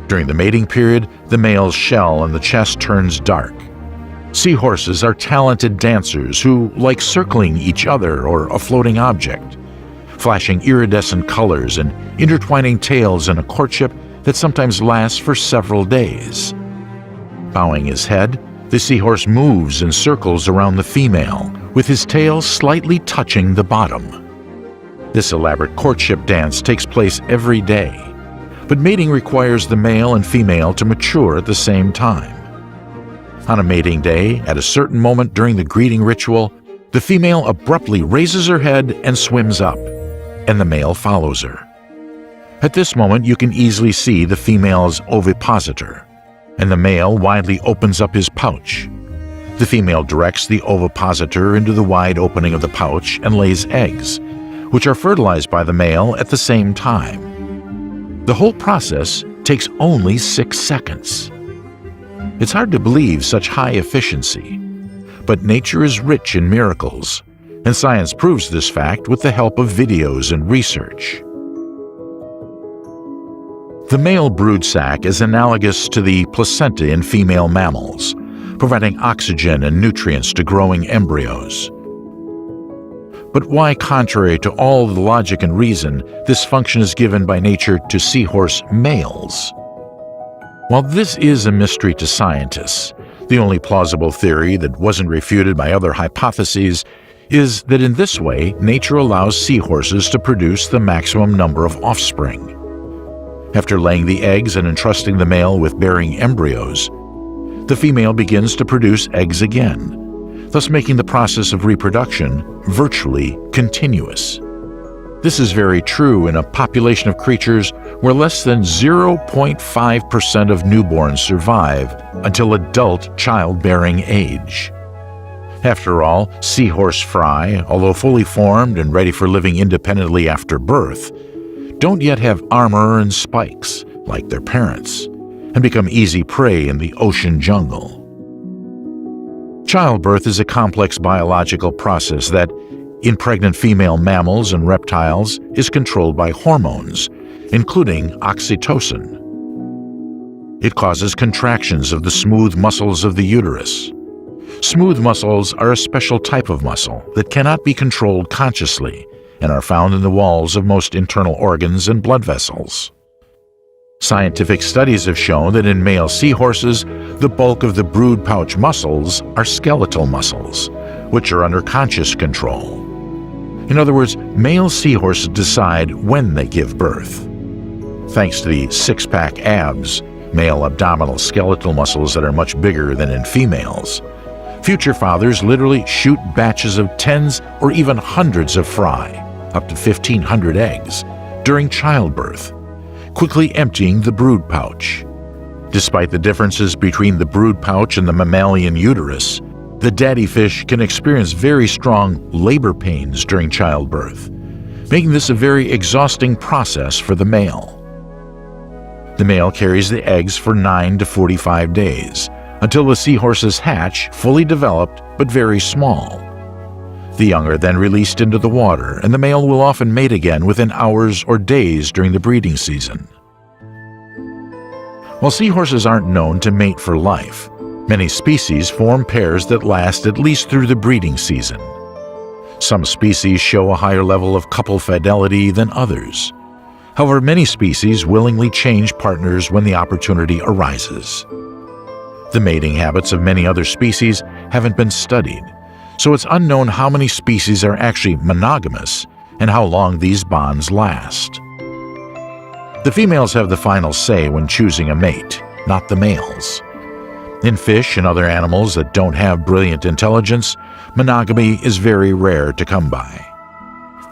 During the mating period, the male's shell on the chest turns dark. Seahorses are talented dancers who like circling each other or a floating object, flashing iridescent colors and intertwining tails in a courtship that sometimes lasts for several days. Bowing his head, the seahorse moves in circles around the female, with his tail slightly touching the bottom. This elaborate courtship dance takes place every day, but mating requires the male and female to mature at the same time. On a mating day, at a certain moment during the greeting ritual, the female abruptly raises her head and swims up, and the male follows her. At this moment, you can easily see the female's ovipositor, and the male widely opens up his pouch. The female directs the ovipositor into the wide opening of the pouch and lays eggs, which are fertilized by the male at the same time. The whole process takes only 6 seconds. It's hard to believe such high efficiency, but nature is rich in miracles, and science proves this fact with the help of videos and research. The male brood sac is analogous to the placenta in female mammals, providing oxygen and nutrients to growing embryos. But why, contrary to all the logic and reason, this function is given by nature to seahorse males? While this is a mystery to scientists, the only plausible theory that wasn't refuted by other hypotheses is that in this way, nature allows seahorses to produce the maximum number of offspring. After laying the eggs and entrusting the male with bearing embryos, the female begins to produce eggs again, thus making the process of reproduction virtually continuous. This is very true in a population of creatures where less than 0.5% of newborns survive until adult childbearing age. After all, seahorse fry, although fully formed and ready for living independently after birth, don't yet have armor and spikes like their parents, and become easy prey in the ocean jungle. Childbirth is a complex biological process that, in pregnant female mammals and reptiles, is controlled by hormones, including oxytocin. It causes contractions of the smooth muscles of the uterus. Smooth muscles are a special type of muscle that cannot be controlled consciously and are found in the walls of most internal organs and blood vessels. Scientific studies have shown that in male seahorses, the bulk of the brood pouch muscles are skeletal muscles, which are under conscious control. In other words, male seahorses decide when they give birth. Thanks to the six-pack abs, male abdominal skeletal muscles that are much bigger than in females, future fathers literally shoot batches of tens or even hundreds of fry, up to 1,500 eggs, during childbirth, quickly emptying the brood pouch. Despite the differences between the brood pouch and the mammalian uterus, the daddy fish can experience very strong labor pains during childbirth, making this a very exhausting process for the male. The male carries the eggs for 9 to 45 days, until the seahorses hatch, fully developed but very small. The young are then released into the water, and the male will often mate again within hours or days during the breeding season. While seahorses aren't known to mate for life, many species form pairs that last at least through the breeding season. Some species show a higher level of couple fidelity than others. However, many species willingly change partners when the opportunity arises. The mating habits of many other species haven't been studied, so it's unknown how many species are actually monogamous and how long these bonds last. The females have the final say when choosing a mate, not the males. In fish and other animals that don't have brilliant intelligence, monogamy is very rare to come by.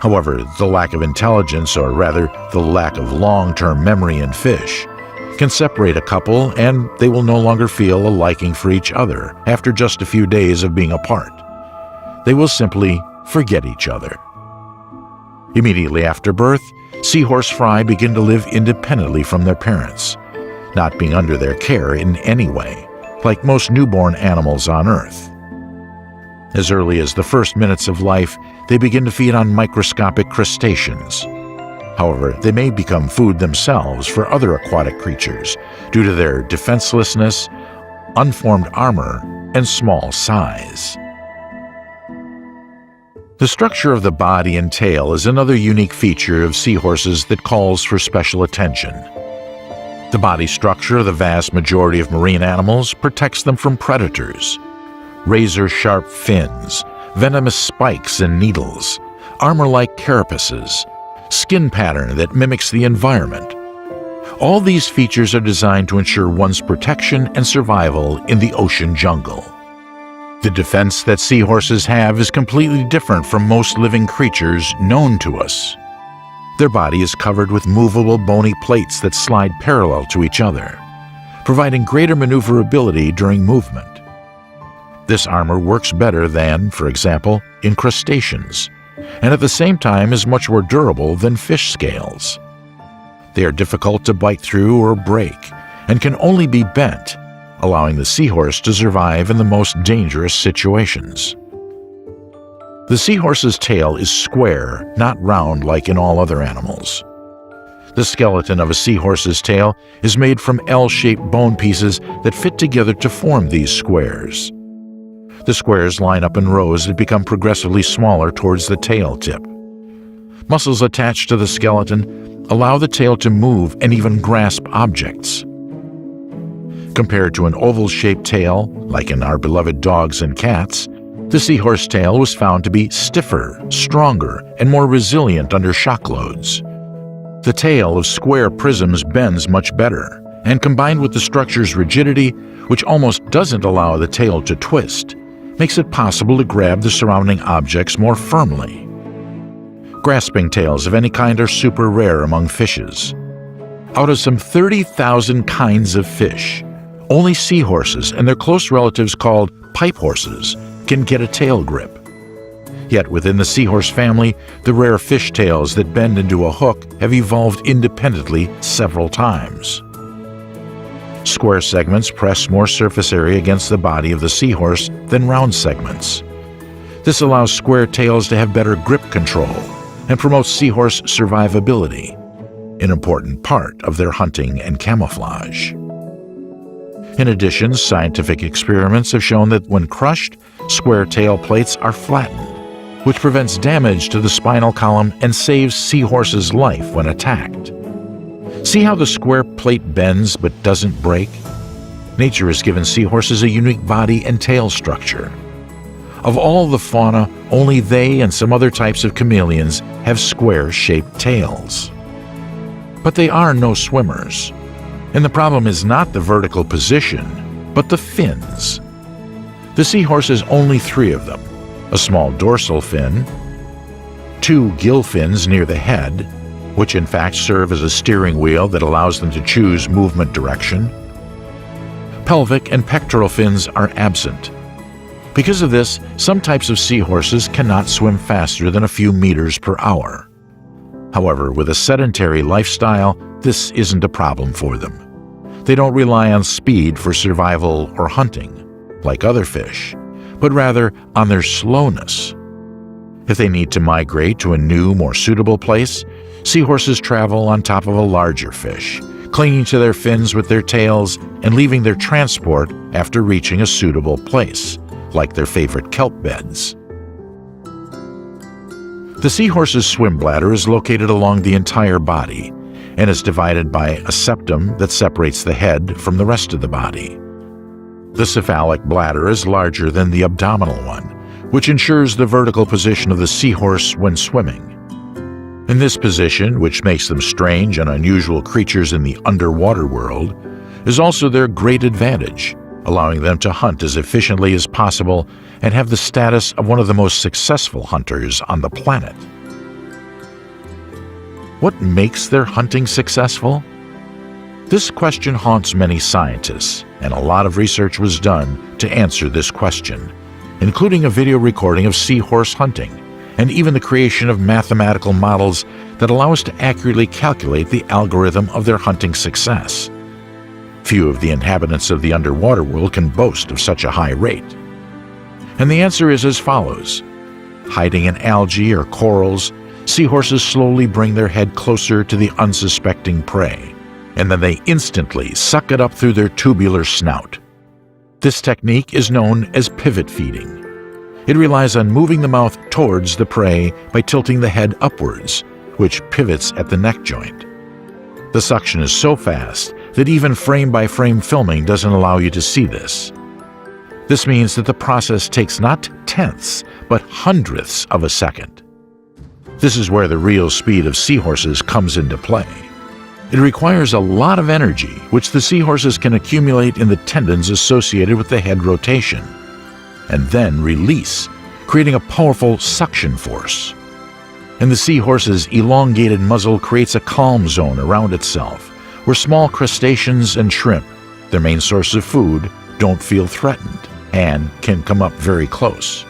However, the lack of intelligence, or rather the lack of long-term memory in fish, can separate a couple and they will no longer feel a liking for each other after just a few days of being apart. They will simply forget each other. Immediately after birth, seahorse fry begin to live independently from their parents, not being under their care in any way, like most newborn animals on Earth. As early as the first minutes of life, they begin to feed on microscopic crustaceans. However, they may become food themselves for other aquatic creatures due to their defenselessness, unformed armor, and small size. The structure of the body and tail is another unique feature of seahorses that calls for special attention. The body structure of the vast majority of marine animals protects them from predators. Razor-sharp fins, venomous spikes and needles, armor-like carapaces, skin pattern that mimics the environment. All these features are designed to ensure one's protection and survival in the ocean jungle. The defense that seahorses have is completely different from most living creatures known to us. Their body is covered with movable bony plates that slide parallel to each other, providing greater maneuverability during movement. This armor works better than, for example, in crustaceans, and at the same time is much more durable than fish scales. They are difficult to bite through or break, and can only be bent, allowing the seahorse to survive in the most dangerous situations. The seahorse's tail is square, not round like in all other animals. The skeleton of a seahorse's tail is made from L-shaped bone pieces that fit together to form these squares. The squares line up in rows that become progressively smaller towards the tail tip. Muscles attached to the skeleton allow the tail to move and even grasp objects. Compared to an oval-shaped tail, like in our beloved dogs and cats, the seahorse tail was found to be stiffer, stronger, and more resilient under shock loads. The tail of square prisms bends much better, and combined with the structure's rigidity, which almost doesn't allow the tail to twist, makes it possible to grab the surrounding objects more firmly. Grasping tails of any kind are super rare among fishes. Out of some 30,000 kinds of fish, only seahorses and their close relatives called pipe horses can get a tail grip. Yet within the seahorse family, the rare fish tails that bend into a hook have evolved independently several times. Square segments press more surface area against the body of the seahorse than round segments. This allows square tails to have better grip control and promotes seahorse survivability, an important part of their hunting and camouflage. In addition, scientific experiments have shown that when crushed, square tail plates are flattened, which prevents damage to the spinal column and saves seahorses' life when attacked. See how the square plate bends but doesn't break? Nature has given seahorses a unique body and tail structure. Of all the fauna, only they and some other types of chameleons have square-shaped tails. But they are no swimmers, and the problem is not the vertical position, but the fins. The seahorse has only 3 of them: a small dorsal fin, 2 gill fins near the head, which in fact serve as a steering wheel that allows them to choose movement direction. Pelvic and pectoral fins are absent. Because of this, some types of seahorses cannot swim faster than a few meters per hour. However, with a sedentary lifestyle, this isn't a problem for them. They don't rely on speed for survival or hunting, like other fish, but rather on their slowness. If they need to migrate to a new, more suitable place, seahorses travel on top of a larger fish, clinging to their fins with their tails and leaving their transport after reaching a suitable place, like their favorite kelp beds. The seahorse's swim bladder is located along the entire body and is divided by a septum that separates the head from the rest of the body. The cephalic bladder is larger than the abdominal one, which ensures the vertical position of the seahorse when swimming. In this position, which makes them strange and unusual creatures in the underwater world, is also their great advantage, allowing them to hunt as efficiently as possible and have the status of one of the most successful hunters on the planet. What makes their hunting successful? This question haunts many scientists, and a lot of research was done to answer this question, including a video recording of seahorse hunting, and even the creation of mathematical models that allow us to accurately calculate the algorithm of their hunting success. Few of the inhabitants of the underwater world can boast of such a high rate. And the answer is as follows. Hiding in algae or corals, seahorses slowly bring their head closer to the unsuspecting prey, and then they instantly suck it up through their tubular snout. This technique is known as pivot feeding. It relies on moving the mouth towards the prey by tilting the head upwards, which pivots at the neck joint. The suction is so fast that even frame-by-frame filming doesn't allow you to see this. This means that the process takes not tenths, but hundredths of a second. This is where the real speed of seahorses comes into play. It requires a lot of energy, which the seahorses can accumulate in the tendons associated with the head rotation, and then release, creating a powerful suction force. And the seahorse's elongated muzzle creates a calm zone around itself, where small crustaceans and shrimp, their main source of food, don't feel threatened and can come up very close.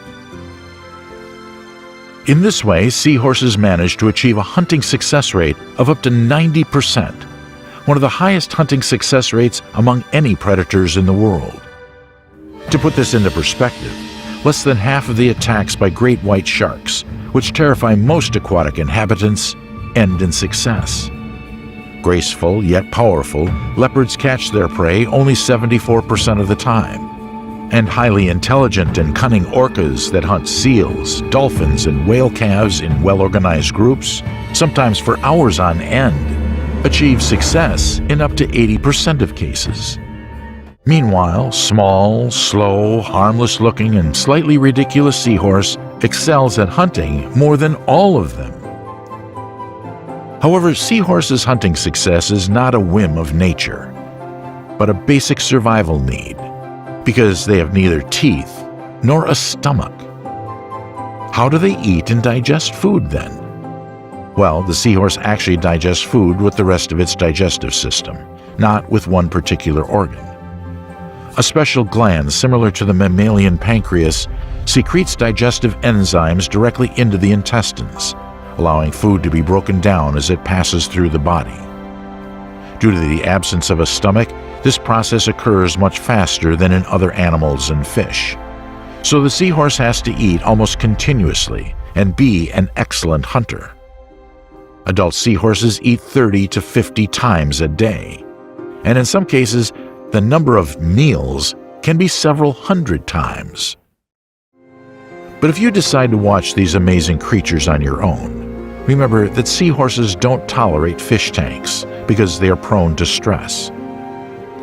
In this way, seahorses manage to achieve a hunting success rate of up to 90%, one of the highest hunting success rates among any predators in the world. To put this into perspective, less than half of the attacks by great white sharks, which terrify most aquatic inhabitants, end in success. Graceful yet powerful, leopards catch their prey only 74% of the time. And highly intelligent and cunning orcas that hunt seals, dolphins, and whale calves in well-organized groups, sometimes for hours on end, achieve success in up to 80% of cases. Meanwhile, small, slow, harmless-looking, and slightly ridiculous seahorse excels at hunting more than all of them. However, seahorses' hunting success is not a whim of nature, but a basic survival need, because they have neither teeth nor a stomach. How do they eat and digest food then? Well, the seahorse actually digests food with the rest of its digestive system, not with one particular organ. A special gland similar to the mammalian pancreas secretes digestive enzymes directly into the intestines, allowing food to be broken down as it passes through the body. Due to the absence of a stomach, this process occurs much faster than in other animals and fish. So the seahorse has to eat almost continuously and be an excellent hunter. Adult seahorses eat 30 to 50 times a day, and in some cases, the number of meals can be several hundred times. But if you decide to watch these amazing creatures on your own, remember that seahorses don't tolerate fish tanks because they are prone to stress.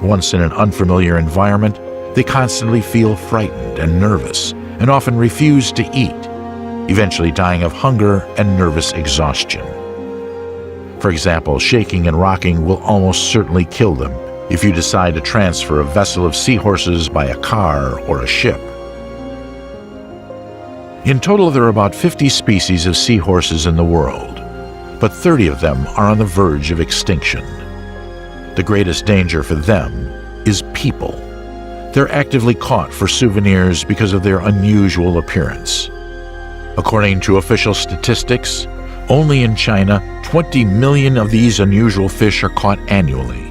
Once in an unfamiliar environment, they constantly feel frightened and nervous and often refuse to eat, eventually dying of hunger and nervous exhaustion. For example, shaking and rocking will almost certainly kill them if you decide to transfer a vessel of seahorses by a car or a ship. In total, there are about 50 species of seahorses in the world, but 30 of them are on the verge of extinction. The greatest danger for them is people. They're actively caught for souvenirs because of their unusual appearance. According to official statistics, only in China, 20 million of these unusual fish are caught annually.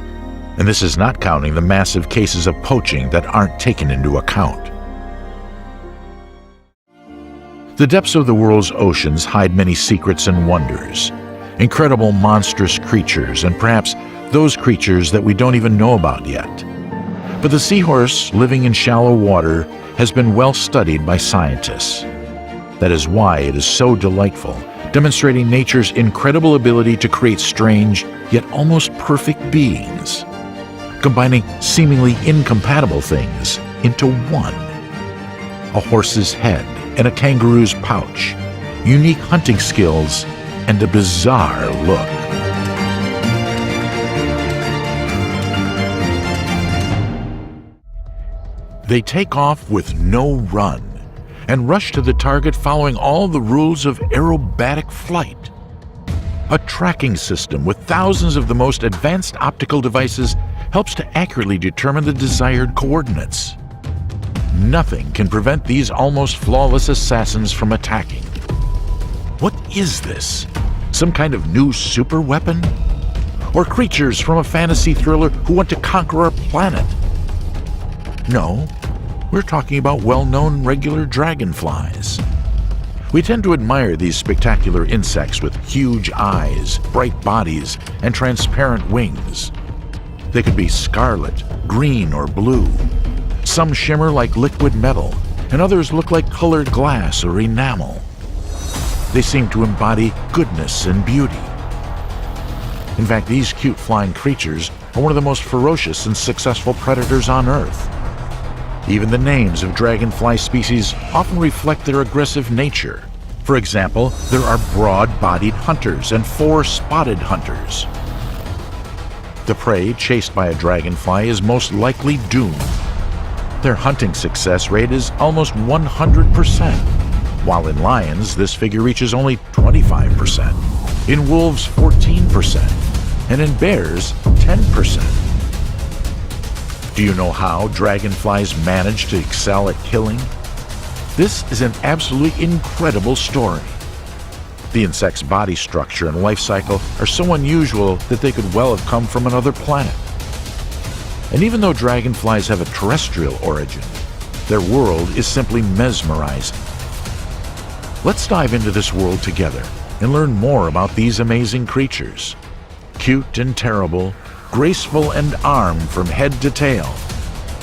And this is not counting the massive cases of poaching that aren't taken into account. The depths of the world's oceans hide many secrets and wonders, incredible monstrous creatures, and perhaps those creatures that we don't even know about yet. But the seahorse, living in shallow water, has been well studied by scientists. That is why it is so delightful, demonstrating nature's incredible ability to create strange, yet almost perfect beings, combining seemingly incompatible things into one. A horse's head and a kangaroo's pouch, unique hunting skills, and a bizarre look. They take off with no run and rush to the target following all the rules of aerobatic flight. A tracking system with thousands of the most advanced optical devices helps to accurately determine the desired coordinates. Nothing can prevent these almost flawless assassins from attacking. What is this? Some kind of new super weapon? Or creatures from a fantasy thriller who want to conquer our planet? No, we're talking about well-known regular dragonflies. We tend to admire these spectacular insects with huge eyes, bright bodies, and transparent wings. They could be scarlet, green, or blue. Some shimmer like liquid metal, and others look like colored glass or enamel. They seem to embody goodness and beauty. In fact, these cute flying creatures are one of the most ferocious and successful predators on Earth. Even the names of dragonfly species often reflect their aggressive nature. For example, there are broad-bodied hunters and four-spotted hunters. The prey chased by a dragonfly is most likely doomed. Their hunting success rate is almost 100%, while in lions this figure reaches only 25%, in wolves 14%, and in bears 10%. Do you know how dragonflies manage to excel at killing? This is an absolutely incredible story. The insect's body structure and life cycle are so unusual that they could well have come from another planet. And even though dragonflies have a terrestrial origin, their world is simply mesmerizing. Let's dive into this world together and learn more about these amazing creatures. Cute and terrible, graceful and armed from head to tail.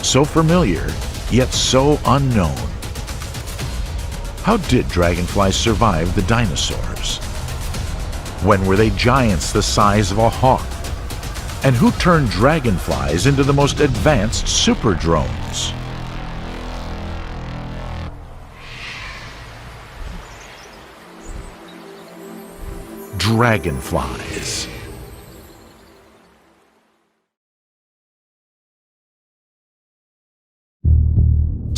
So familiar, yet so unknown. How did dragonflies survive the dinosaurs? When were they giants the size of a hawk? And who turned dragonflies into the most advanced super drones? Dragonflies.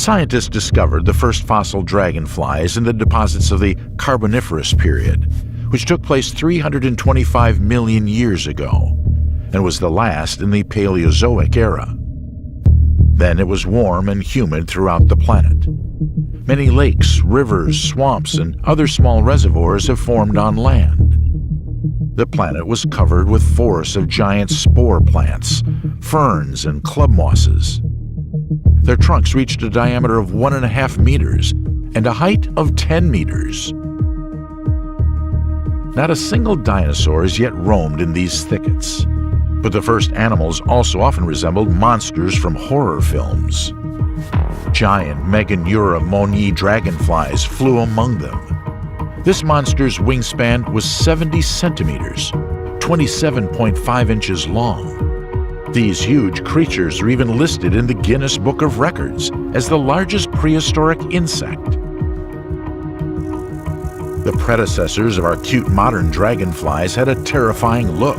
Scientists discovered the first fossil dragonflies in the deposits of the Carboniferous period, which took place 325 million years ago, and was the last in the Paleozoic era. Then it was warm and humid throughout the planet. Many lakes, rivers, swamps, and other small reservoirs have formed on land. The planet was covered with forests of giant spore plants, ferns, and club mosses. Their trunks reached a diameter of 1.5 meters and a height of 10 meters. Not a single dinosaur has yet roamed in these thickets, but the first animals also often resembled monsters from horror films. Giant Meganeura moni dragonflies flew among them. This monster's wingspan was 70 centimeters, 27.5 inches long. These huge creatures are even listed in the Guinness Book of Records as the largest prehistoric insect. The predecessors of our cute modern dragonflies had a terrifying look.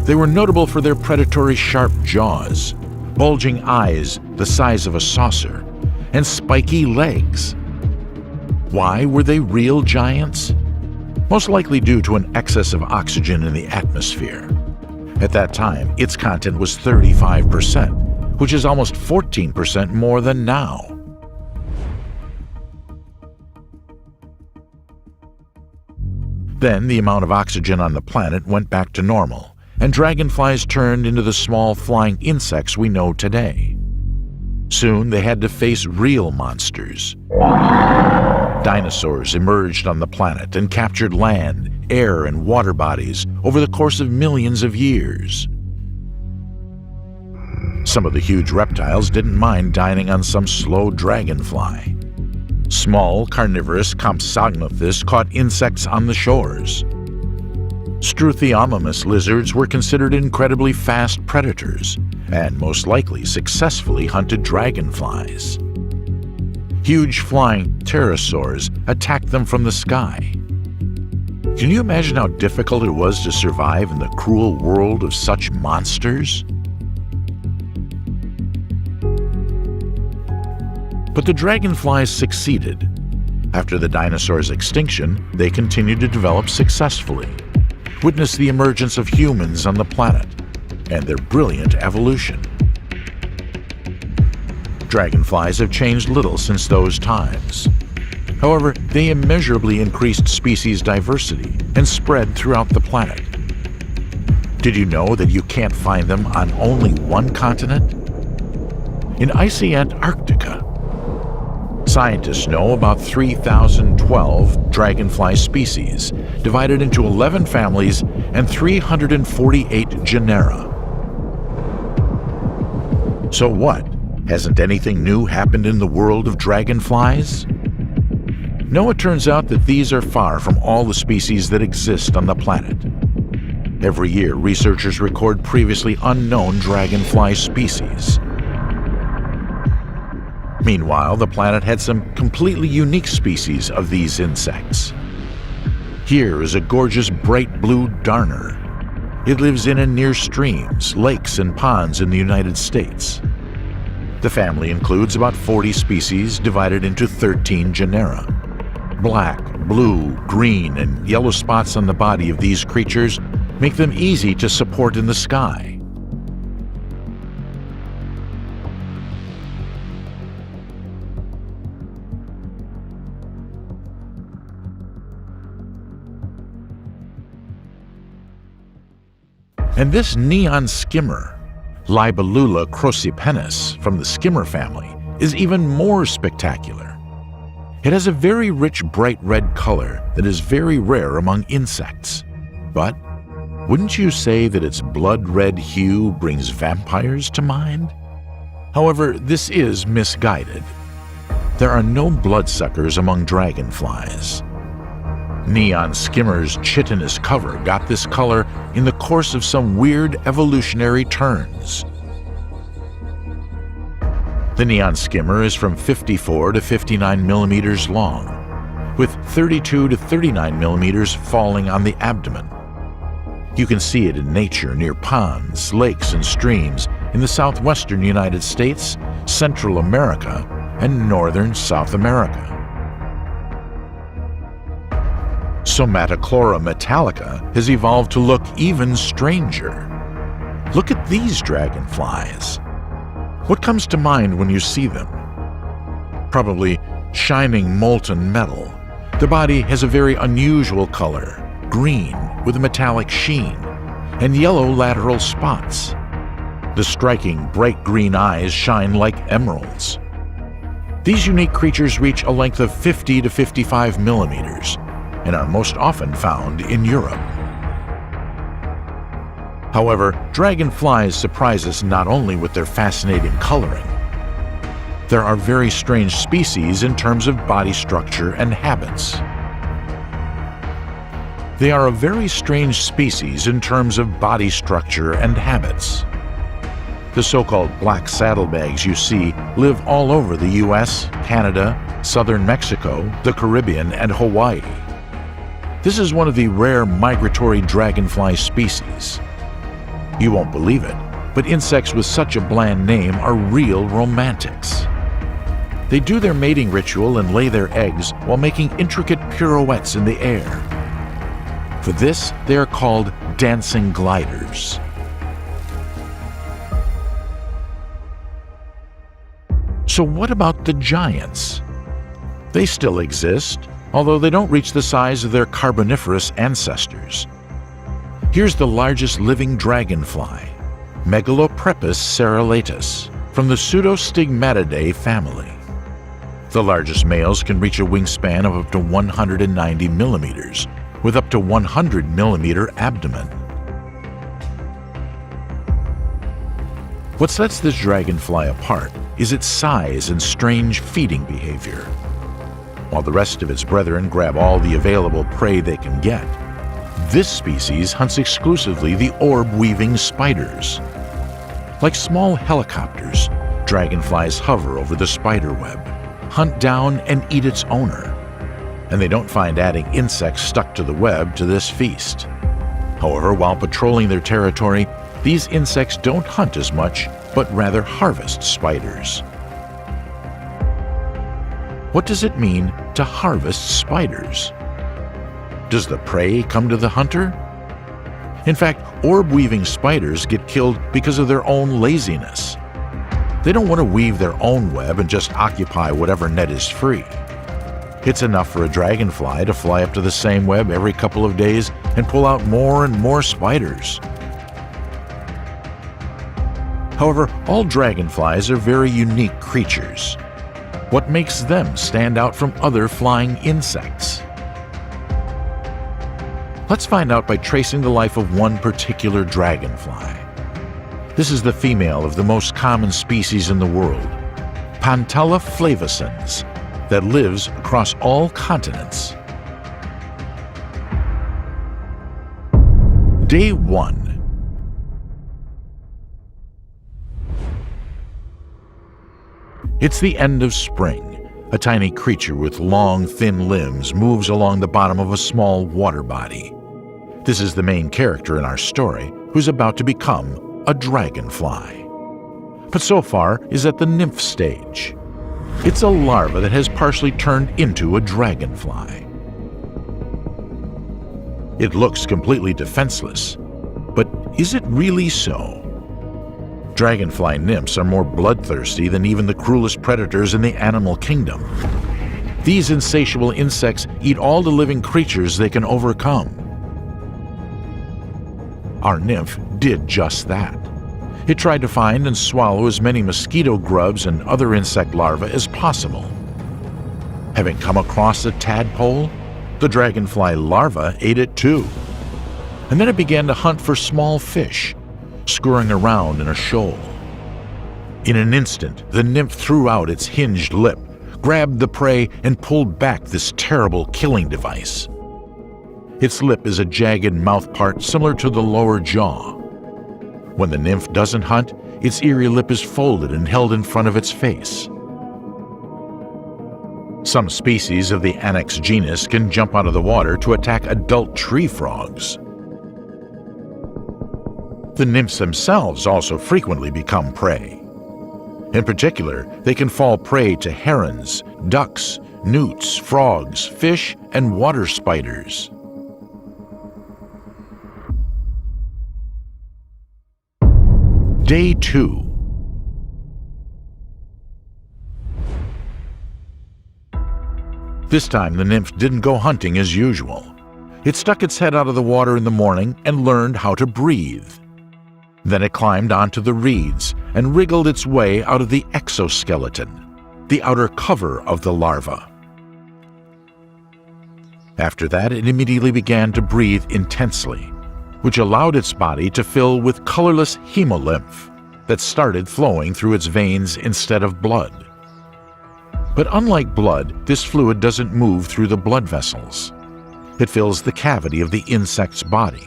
They were notable for their predatory sharp jaws, bulging eyes the size of a saucer, and spiky legs. Why were they real giants? Most likely due to an excess of oxygen in the atmosphere. At that time, its content was 35%, which is almost 14% more than now. Then the amount of oxygen on the planet went back to normal, and dragonflies turned into the small flying insects we know today. Soon they had to face real monsters. Dinosaurs emerged on the planet and captured land, air, and water bodies over the course of millions of years. Some of the huge reptiles didn't mind dining on some slow dragonfly. Small carnivorous Compsognathus caught insects on the shores. Struthiomimus lizards were considered incredibly fast predators and most likely successfully hunted dragonflies. Huge flying pterosaurs attacked them from the sky. Can you imagine how difficult it was to survive in the cruel world of such monsters? But the dragonflies succeeded. After the dinosaurs' extinction, they continued to develop successfully. Witness the emergence of humans on the planet and their brilliant evolution. Dragonflies have changed little since those times. However, they immeasurably increased species diversity and spread throughout the planet. Did you know that you can't find them on only one continent? In icy Antarctica. Scientists know about 3,012 dragonfly species, divided into 11 families and 348 genera. So what? Hasn't anything new happened in the world of dragonflies? No, it turns out that these are far from all the species that exist on the planet. Every year, researchers record previously unknown dragonfly species. Meanwhile, the planet had some completely unique species of these insects. Here is a gorgeous bright blue darner. It lives in and near streams, lakes, and ponds in the United States. The family includes about 40 species divided into 13 genera. Black, blue, green, and yellow spots on the body of these creatures make them easy to support in the sky. And this neon skimmer, Libellula crocipennis from the skimmer family, is even more spectacular. It has a very rich bright red color that is very rare among insects. But wouldn't you say that its blood red hue brings vampires to mind? However, this is misguided. There are no bloodsuckers among dragonflies. Neon skimmer's chitinous cover got this color in the course of some weird evolutionary turns. The neon skimmer is from 54 to 59 millimeters long, with 32 to 39 millimeters falling on the abdomen. You can see it in nature near ponds, lakes, and streams in the southwestern United States, Central America, and northern South America. Somatochlora metallica has evolved to look even stranger. Look at these dragonflies. What comes to mind when you see them? Probably shining molten metal. The body has a very unusual color, green with a metallic sheen, and yellow lateral spots. The striking bright green eyes shine like emeralds. These unique creatures reach a length of 50 to 55 millimeters and are most often found in Europe. However, dragonflies surprise us not only with their fascinating coloring. There are very strange species in terms of body structure and habits. They are a very strange species in terms of body structure and habits. The so-called black saddlebags you see live all over the US, Canada, southern Mexico, the Caribbean, and Hawaii. This is one of the rare migratory dragonfly species. You won't believe it, but insects with such a bland name are real romantics. They do their mating ritual and lay their eggs while making intricate pirouettes in the air. For this, they are called dancing gliders. So what about the giants? They still exist, although they don't reach the size of their Carboniferous ancestors. Here's the largest living dragonfly, Megaloprepus cerulatus, from the Pseudostigmatidae family. The largest males can reach a wingspan of up to 190 millimeters, with up to 100 millimeter abdomen. What sets this dragonfly apart is its size and strange feeding behavior. While the rest of its brethren grab all the available prey they can get, this species hunts exclusively the orb-weaving spiders. Like small helicopters, dragonflies hover over the spider web, hunt down and eat its owner. And they don't find adding insects stuck to the web to this feast. However, while patrolling their territory, these insects don't hunt as much, but rather harvest spiders. What does it mean to harvest spiders? Does the prey come to the hunter? In fact, orb-weaving spiders get killed because of their own laziness. They don't want to weave their own web and just occupy whatever net is free. It's enough for a dragonfly to fly up to the same web every couple of days and pull out more and more spiders. However, all dragonflies are very unique creatures. What makes them stand out from other flying insects? Let's find out by tracing the life of one particular dragonfly. This is the female of the most common species in the world, Pantella flavescens, that lives across all continents. Day 1. It's the end of spring. A tiny creature with long, thin limbs moves along the bottom of a small water body. This is the main character in our story, who's about to become a dragonfly. But so far is at the nymph stage. It's a larva that has partially turned into a dragonfly. It looks completely defenseless, but is it really so? Dragonfly nymphs are more bloodthirsty than even the cruelest predators in the animal kingdom. These insatiable insects eat all the living creatures they can overcome. Our nymph did just that. It tried to find and swallow as many mosquito grubs and other insect larvae as possible. Having come across a tadpole, the dragonfly larva ate it too. And then it began to hunt for small fish, scurrying around in a shoal. In an instant, the nymph threw out its hinged lip, grabbed the prey, and pulled back this terrible killing device. Its lip is a jagged mouthpart similar to the lower jaw. When the nymph doesn't hunt, its eerie lip is folded and held in front of its face. Some species of the Anax genus can jump out of the water to attack adult tree frogs. The nymphs themselves also frequently become prey. In particular, they can fall prey to herons, ducks, newts, frogs, fish, and water spiders. Day 2. This time the nymph didn't go hunting as usual. It stuck its head out of the water in the morning and learned how to breathe. Then it climbed onto the reeds and wriggled its way out of the exoskeleton, the outer cover of the larva. After that, it immediately began to breathe intensely, which allowed its body to fill with colorless hemolymph that started flowing through its veins instead of blood. But unlike blood, this fluid doesn't move through the blood vessels. It fills the cavity of the insect's body.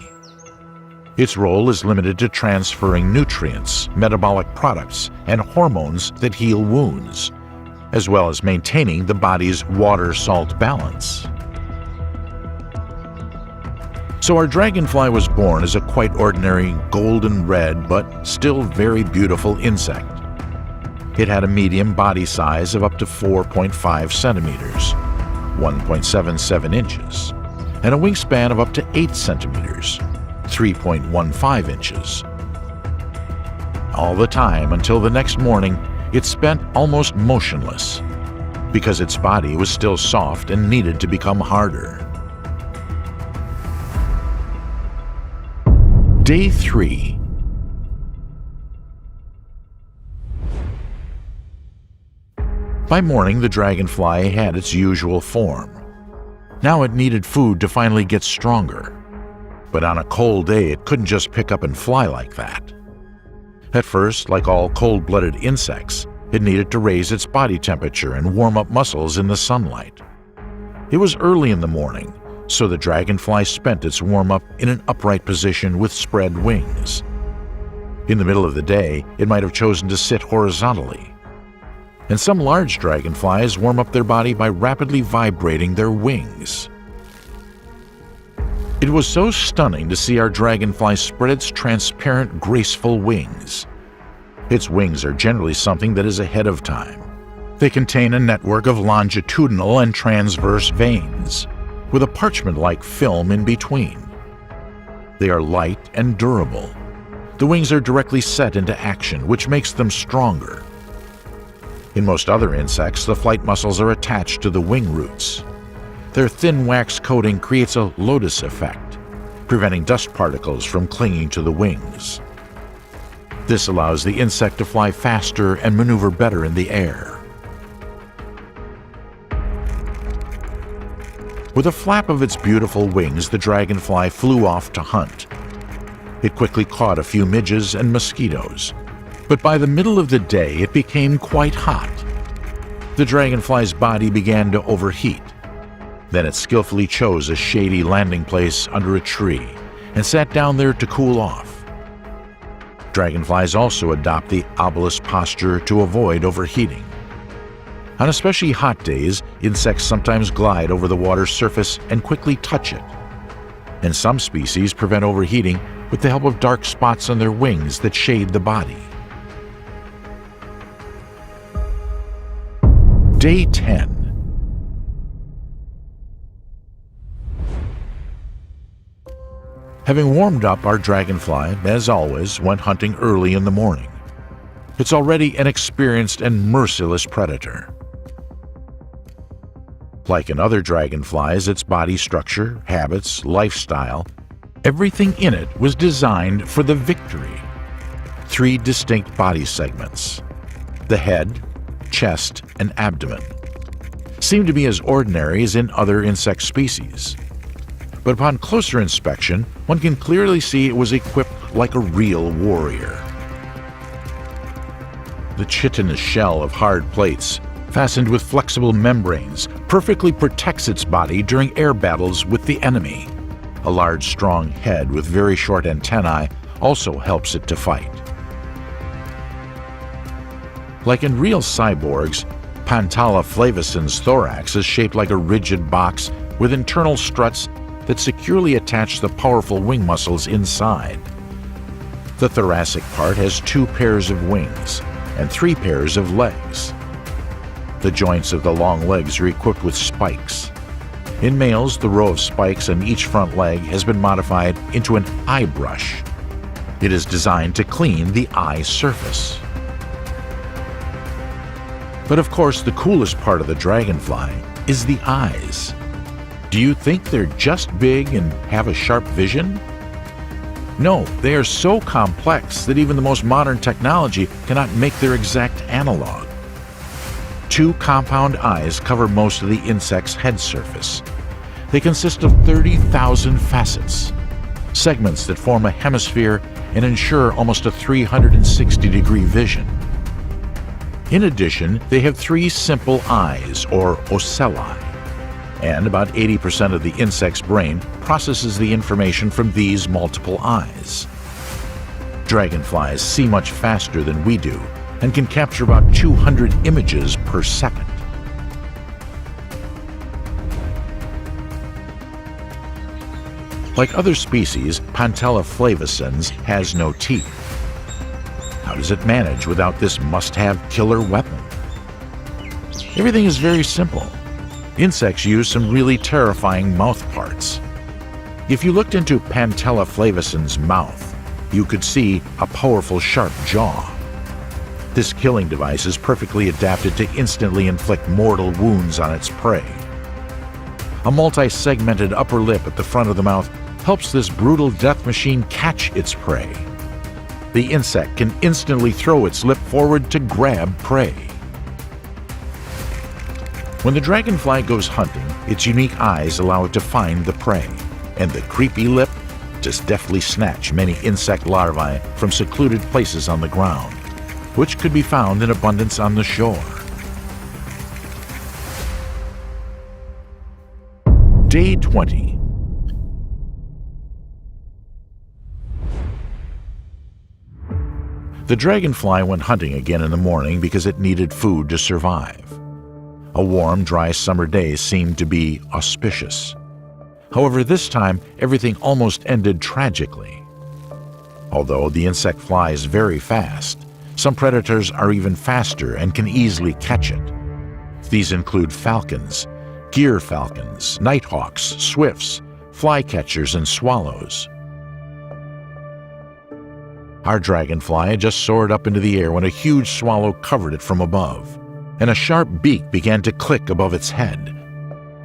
Its role is limited to transferring nutrients, metabolic products, and hormones that heal wounds, as well as maintaining the body's water-salt balance. So our dragonfly was born as a quite ordinary golden red but still very beautiful insect. It had a medium body size of up to 4.5 centimeters, 1.77 inches, and a wingspan of up to 8 centimeters, 3.15 inches. All the time until the next morning, it spent almost motionless because its body was still soft and needed to become harder. Day 3. By morning, the dragonfly had its usual form. Now it needed food to finally get stronger. But on a cold day, it couldn't just pick up and fly like that. At first, like all cold-blooded insects, it needed to raise its body temperature and warm up muscles in the sunlight. It was early in the morning, so the dragonfly spent its warm-up in an upright position with spread wings. In the middle of the day, it might have chosen to sit horizontally. And some large dragonflies warm up their body by rapidly vibrating their wings. It was so stunning to see our dragonfly spread its transparent, graceful wings. Its wings are generally something that is ahead of time. They contain a network of longitudinal and transverse veins, with a parchment-like film in between. They are light and durable. The wings are directly set into action, which makes them stronger. In most other insects, the flight muscles are attached to the wing roots. Their thin wax coating creates a lotus effect, preventing dust particles from clinging to the wings. This allows the insect to fly faster and maneuver better in the air. With a flap of its beautiful wings, the dragonfly flew off to hunt. It quickly caught a few midges and mosquitoes, but by the middle of the day it became quite hot. The dragonfly's body began to overheat. Then it skillfully chose a shady landing place under a tree and sat down there to cool off. Dragonflies also adopt the obelisk posture to avoid overheating. On especially hot days, insects sometimes glide over the water's surface and quickly touch it. And some species prevent overheating with the help of dark spots on their wings that shade the body. Day 10. Having warmed up, our dragonfly, as always, went hunting early in the morning. It's already an experienced and merciless predator. Like in other dragonflies, its body structure, habits, lifestyle Everything in it was designed for the victory. 3 distinct body segments: the head, chest, and abdomen. Seem to be as ordinary as in other insect species. But upon closer inspection, one can clearly see it was equipped like a real warrior. The chitinous shell of hard plates, fastened with flexible membranes, perfectly protects its body during air battles with the enemy. A large, strong head with very short antennae also helps it to fight. Like in real cyborgs, Pantala flavescens' thorax is shaped like a rigid box with internal struts that securely attach the powerful wing muscles inside. The thoracic part has 2 pairs of wings and 3 pairs of legs. The joints of the long legs are equipped with spikes. In males, the row of spikes on each front leg has been modified into an eye brush. It is designed to clean the eye surface. But of course, the coolest part of the dragonfly is the eyes. Do you think they're just big and have a sharp vision? No, they are so complex that even the most modern technology cannot make their exact analog. 2 compound eyes cover most of the insect's head surface. They consist of 30,000 facets, segments that form a hemisphere and ensure almost a 360-degree vision. In addition, they have 3 simple eyes, or ocelli, and about 80% of the insect's brain processes the information from these multiple eyes. Dragonflies see much faster than we do and can capture about 200 images per second. Like other species, Pantala flavescens has no teeth. How does it manage without this must-have killer weapon? Everything is very simple. Insects use some really terrifying mouth parts. If you looked into Pantala flavescens' mouth, you could see a powerful sharp jaw. This killing device is perfectly adapted to instantly inflict mortal wounds on its prey. A multi-segmented upper lip at the front of the mouth helps this brutal death machine catch its prey. The insect can instantly throw its lip forward to grab prey. When the dragonfly goes hunting, its unique eyes allow it to find the prey, and the creepy lip just deftly snatch many insect larvae from secluded places on the ground, which could be found in abundance on the shore. Day 20. The dragonfly went hunting again in the morning because it needed food to survive. A warm, dry summer day seemed to be auspicious. However, this time, everything almost ended tragically. Although the insect flies very fast, some predators are even faster and can easily catch it. These include falcons, gear falcons, nighthawks, swifts, flycatchers, and swallows. Our dragonfly had just soared up into the air when a huge swallow covered it from above, and a sharp beak began to click above its head.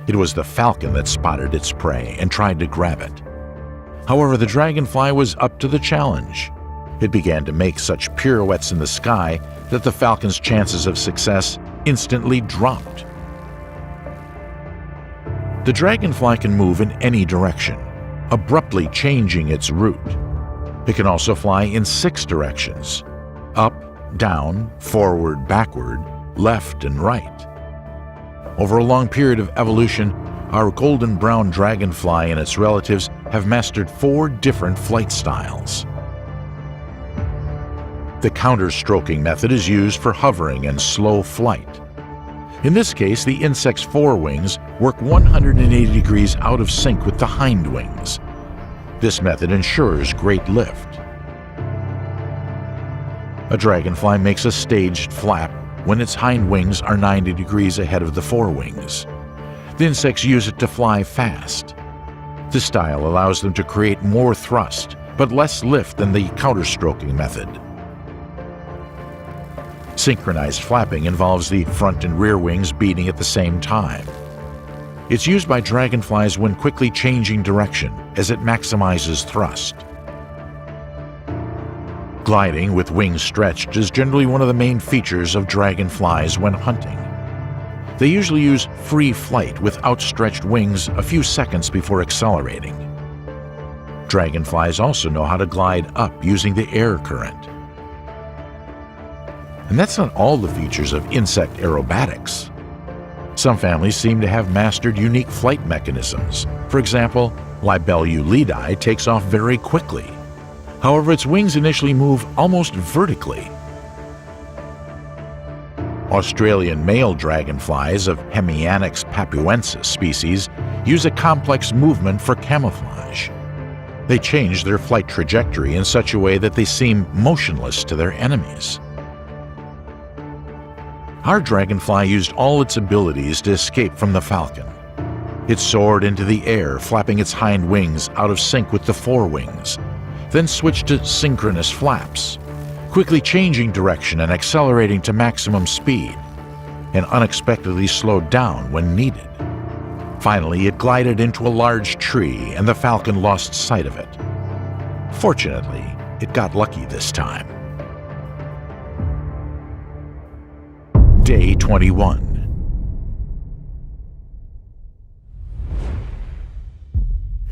It was the falcon that spotted its prey and tried to grab it. However, the dragonfly was up to the challenge. It began to make such pirouettes in the sky that the falcon's chances of success instantly dropped. The dragonfly can move in any direction, abruptly changing its route. It can also fly in 6 directions: up, down, forward, backward, left, and right. Over a long period of evolution, our golden brown dragonfly and its relatives have mastered 4 different flight styles. The counter-stroking method is used for hovering and slow flight. In this case, the insect's forewings work 180 degrees out of sync with the hind wings. This method ensures great lift. A dragonfly makes a staged flap when its hind wings are 90 degrees ahead of the forewings. The insects use it to fly fast. This style allows them to create more thrust, but less lift than the counterstroking method. Synchronized flapping involves the front and rear wings beating at the same time. It's used by dragonflies when quickly changing direction as it maximizes thrust. Gliding with wings stretched is generally one of the main features of dragonflies when hunting. They usually use free flight with outstretched wings a few seconds before accelerating. Dragonflies also know how to glide up using the air current. And that's not all the features of insect aerobatics. Some families seem to have mastered unique flight mechanisms. For example, Libellulidae takes off very quickly. However, its wings initially move almost vertically. Australian male dragonflies of Hemianix papuensis species use a complex movement for camouflage. They change their flight trajectory in such a way that they seem motionless to their enemies. Our dragonfly used all its abilities to escape from the falcon. It soared into the air, flapping its hind wings out of sync with the forewings, then switched to synchronous flaps, quickly changing direction and accelerating to maximum speed, and unexpectedly slowed down when needed. Finally, it glided into a large tree, and the falcon lost sight of it. Fortunately, it got lucky this time. Day 21.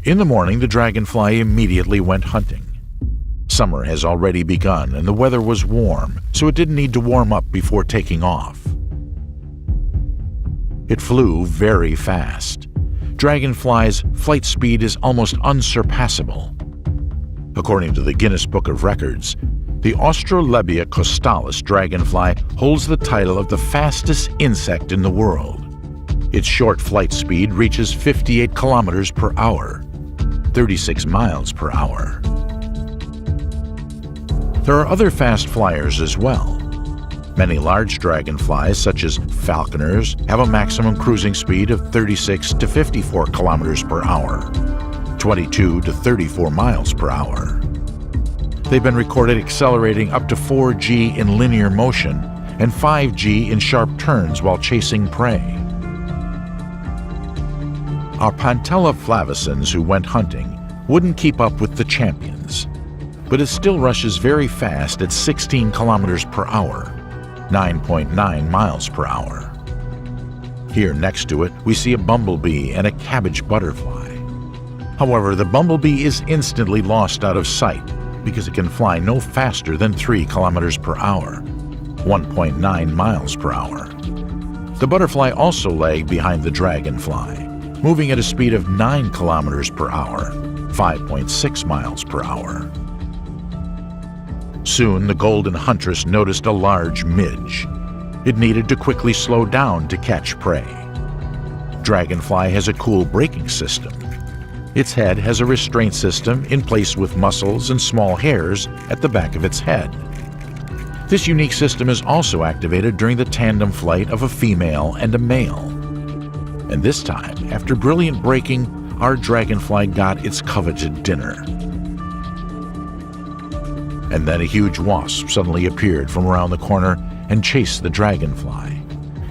In the morning, the dragonfly immediately went hunting. Summer has already begun, and the weather was warm, so it didn't need to warm up before taking off. It flew very fast. Dragonfly's flight speed is almost unsurpassable. According to the Guinness Book of Records, the Austrolabia costalis dragonfly holds the title of the fastest insect in the world. Its short flight speed reaches 58 kilometers per hour, 36 miles per hour. There are other fast flyers as well. Many large dragonflies, such as falconers, have a maximum cruising speed of 36 to 54 kilometers per hour, 22 to 34 miles per hour. They've been recorded accelerating up to 4G in linear motion and 5G in sharp turns while chasing prey. Our Pantella flavescens who went hunting wouldn't keep up with the champions, but it still rushes very fast at 16 kilometers per hour, 9.9 miles per hour. Here next to it, we see a bumblebee and a cabbage butterfly. However, the bumblebee is instantly lost out of sight because it can fly no faster than 3 kilometers per hour, 1.9 miles per hour. The butterfly also lagged behind the dragonfly, moving at a speed of 9 kilometers per hour, 5.6 miles per hour. Soon, the golden huntress noticed a large midge. It needed to quickly slow down to catch prey. Dragonfly has a cool braking system. Its head has a restraint system in place with muscles and small hairs at the back of its head. This unique system is also activated during the tandem flight of a female and a male. And this time, after brilliant braking, our dragonfly got its coveted dinner. And then a huge wasp suddenly appeared from around the corner and chased the dragonfly.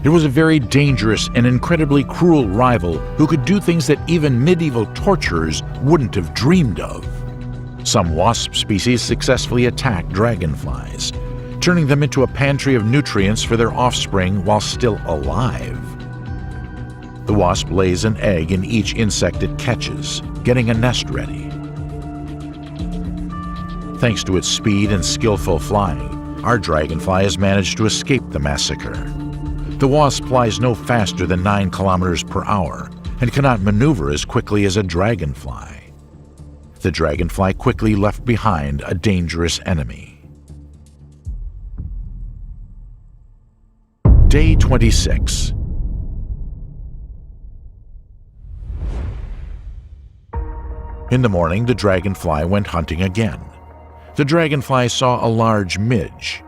It was a very dangerous and incredibly cruel rival who could do things that even medieval torturers wouldn't have dreamed of. Some wasp species successfully attack dragonflies, turning them into a pantry of nutrients for their offspring while still alive. The wasp lays an egg in each insect it catches, getting a nest ready. Thanks to its speed and skillful flying, our dragonfly has managed to escape the massacre. The wasp flies no faster than 9 kilometers per hour and cannot maneuver as quickly as a dragonfly. The dragonfly quickly left behind a dangerous enemy. Day 26. In the morning, the dragonfly went hunting again. The dragonfly saw a large midge.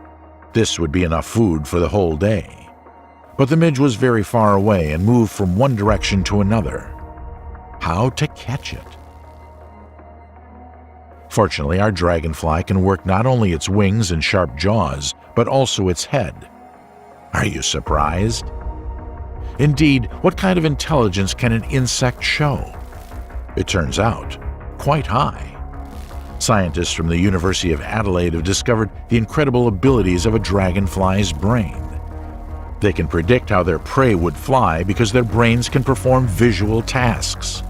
This would be enough food for the whole day. But the midge was very far away and moved from one direction to another. How to catch it? Fortunately, our dragonfly can work not only its wings and sharp jaws, but also its head. Are you surprised? Indeed, what kind of intelligence can an insect show? It turns out, quite high. Scientists from the University of Adelaide have discovered the incredible abilities of a dragonfly's brain. They can predict how their prey would fly because their brains can perform visual tasks.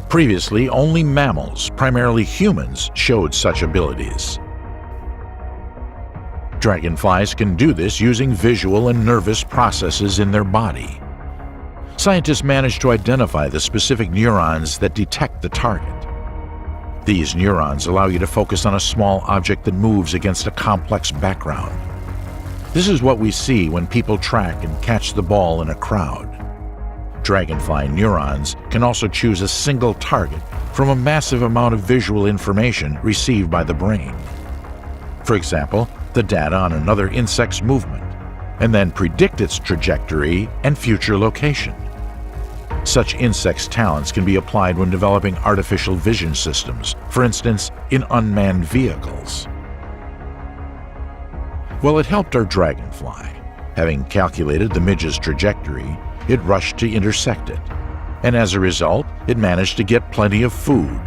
Previously, only mammals, primarily humans, showed such abilities. Dragonflies can do this using visual and nervous processes in their body. Scientists managed to identify the specific neurons that detect the target. These neurons allow you to focus on a small object that moves against a complex background. This is what we see when people track and catch the ball in a crowd. Dragonfly neurons can also choose a single target from a massive amount of visual information received by the brain. For example, the data on another insect's movement, and then predict its trajectory and future location. Such insects' talents can be applied when developing artificial vision systems, for instance, in unmanned vehicles. Well, it helped our dragonfly. Having calculated the midge's trajectory, it rushed to intersect it, and as a result, it managed to get plenty of food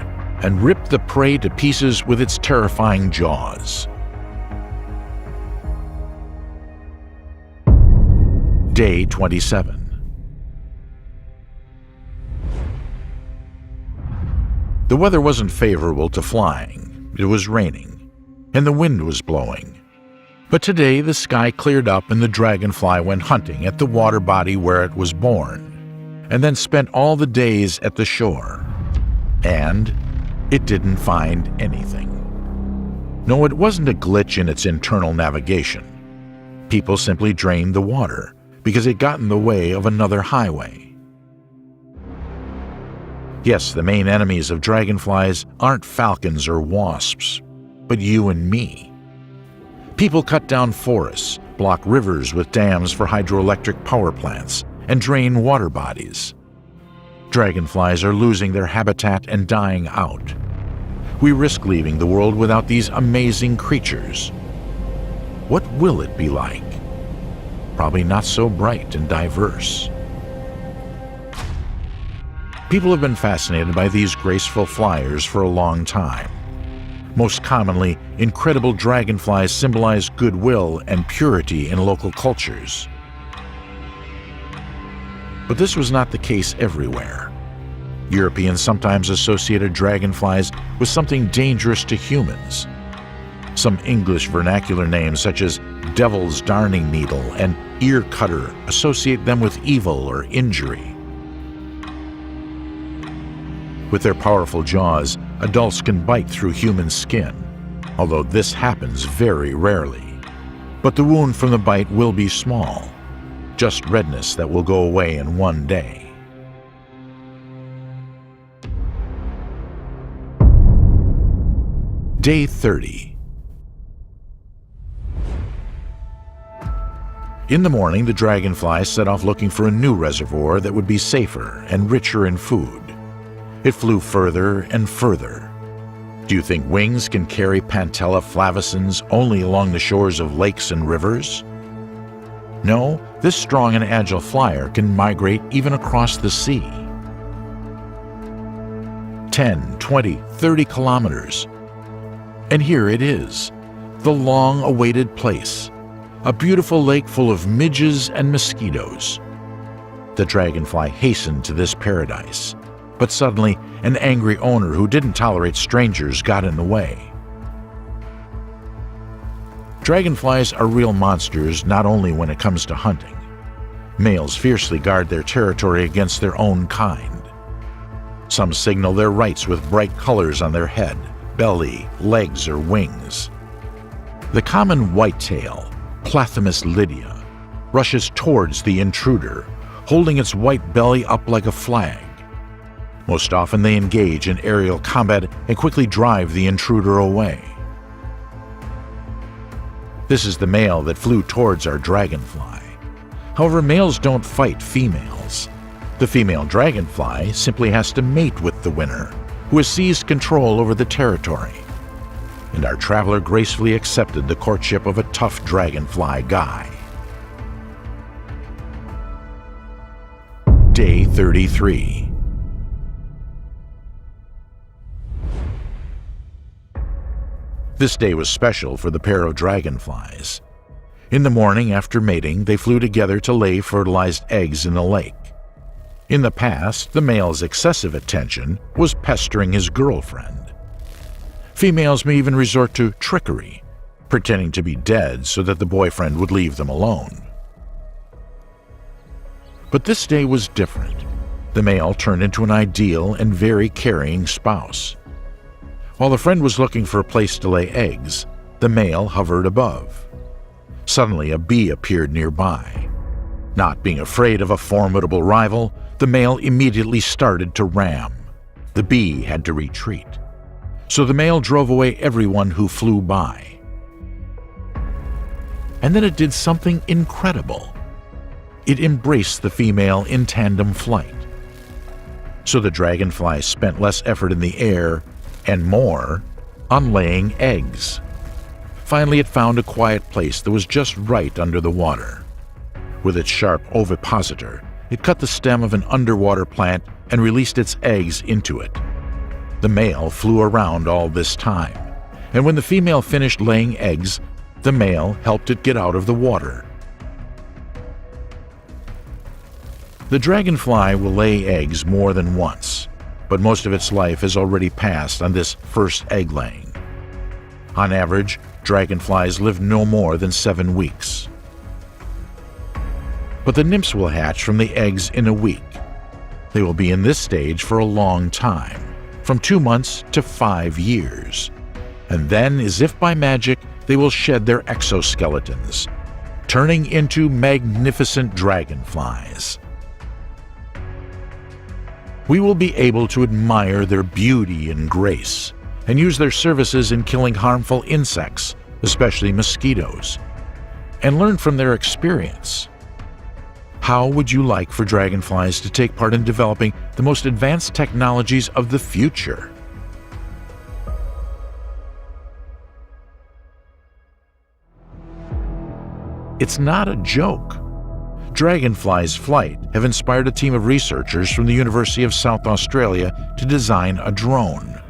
and rip the prey to pieces with its terrifying jaws. Day 27. The weather wasn't favorable to flying. It was raining, and the wind was blowing. But today the sky cleared up and the dragonfly went hunting at the water body where it was born, and then spent all the days at the shore. And it didn't find anything. No, it wasn't a glitch in its internal navigation. People simply drained the water because it got in the way of another highway. Yes, the main enemies of dragonflies aren't falcons or wasps, but you and me. People cut down forests, block rivers with dams for hydroelectric power plants, and drain water bodies. Dragonflies are losing their habitat and dying out. We risk leaving the world without these amazing creatures. What will it be like? Probably not so bright and diverse. People have been fascinated by these graceful flyers for a long time. Most commonly, incredible dragonflies symbolize goodwill and purity in local cultures. But this was not the case everywhere. Europeans sometimes associated dragonflies with something dangerous to humans. Some English vernacular names such as devil's darning needle and ear cutter associate them with evil or injury. With their powerful jaws, adults can bite through human skin, although this happens very rarely. But the wound from the bite will be small, just redness that will go away in one day. Day 30. In the morning, the dragonfly set off looking for a new reservoir that would be safer and richer in food. It flew further and further. Do you think wings can carry Pantella flavescens only along the shores of lakes and rivers? No, this strong and agile flyer can migrate even across the sea. 10, 20, 30 kilometers. And here it is, the long-awaited place, a beautiful lake full of midges and mosquitoes. The dragonfly hastened to this paradise. But suddenly, an angry owner who didn't tolerate strangers got in the way. Dragonflies are real monsters not only when it comes to hunting. Males fiercely guard their territory against their own kind. Some signal their rights with bright colors on their head, belly, legs, or wings. The common whitetail, Plathymus lydia, rushes towards the intruder, holding its white belly up like a flag. Most often they engage in aerial combat and quickly drive the intruder away. This is the male that flew towards our dragonfly. However, males don't fight females. The female dragonfly simply has to mate with the winner, who has seized control over the territory. And our traveler gracefully accepted the courtship of a tough dragonfly guy. Day 33. This day was special for the pair of dragonflies. In the morning after mating, they flew together to lay fertilized eggs in the lake. In the past, the male's excessive attention was pestering his girlfriend. Females may even resort to trickery, pretending to be dead so that the boyfriend would leave them alone. But this day was different. The male turned into an ideal and very caring spouse. While the friend was looking for a place to lay eggs, the male hovered above. Suddenly, a bee appeared nearby. Not being afraid of a formidable rival, the male immediately started to ram. The bee had to retreat. So the male drove away everyone who flew by. And then it did something incredible. It embraced the female in tandem flight. So the dragonfly spent less effort in the air and more on laying eggs. Finally, it found a quiet place that was just right under the water. With its sharp ovipositor, it cut the stem of an underwater plant and released its eggs into it. The male flew around all this time, and when the female finished laying eggs, the male helped it get out of the water. The dragonfly will lay eggs more than once, but most of its life has already passed on this first egg laying. On average, dragonflies live no more than 7 weeks. But the nymphs will hatch from the eggs in a week. They will be in this stage for a long time, from 2 months to 5 years. And then, as if by magic, they will shed their exoskeletons, turning into magnificent dragonflies. We will be able to admire their beauty and grace, and use their services in killing harmful insects, especially mosquitoes, and learn from their experience. How would you like for dragonflies to take part in developing the most advanced technologies of the future? It's not a joke. Dragonfly's flight have inspired a team of researchers from the University of South Australia to design a drone.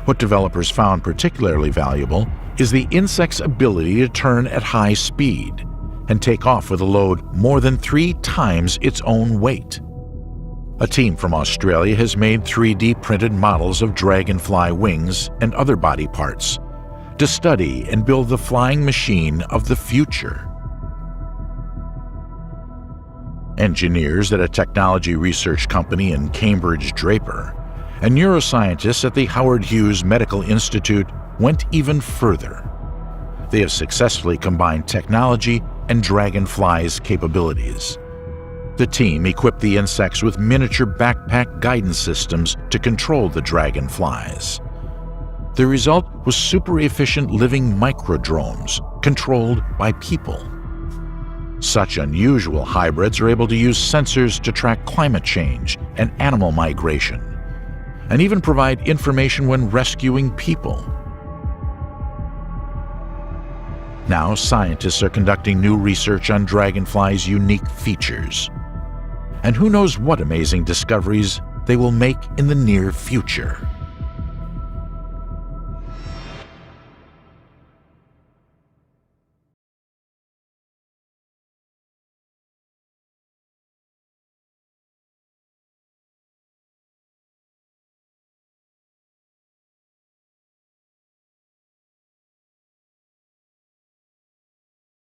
What developers found particularly valuable is the insect's ability to turn at high speed and take off with a load more than 3 times its own weight. A team from Australia has made 3D printed models of dragonfly wings and other body parts to study and build the flying machine of the future. Engineers at a technology research company in Cambridge Draper and neuroscientists at the Howard Hughes Medical Institute went even further. They have successfully combined technology and dragonflies' capabilities. The team equipped the insects with miniature backpack guidance systems to control the dragonflies. The result was super efficient living microdrones controlled by people. Such unusual hybrids are able to use sensors to track climate change and animal migration, and even provide information when rescuing people. Now, scientists are conducting new research on dragonflies' unique features. And who knows what amazing discoveries they will make in the near future.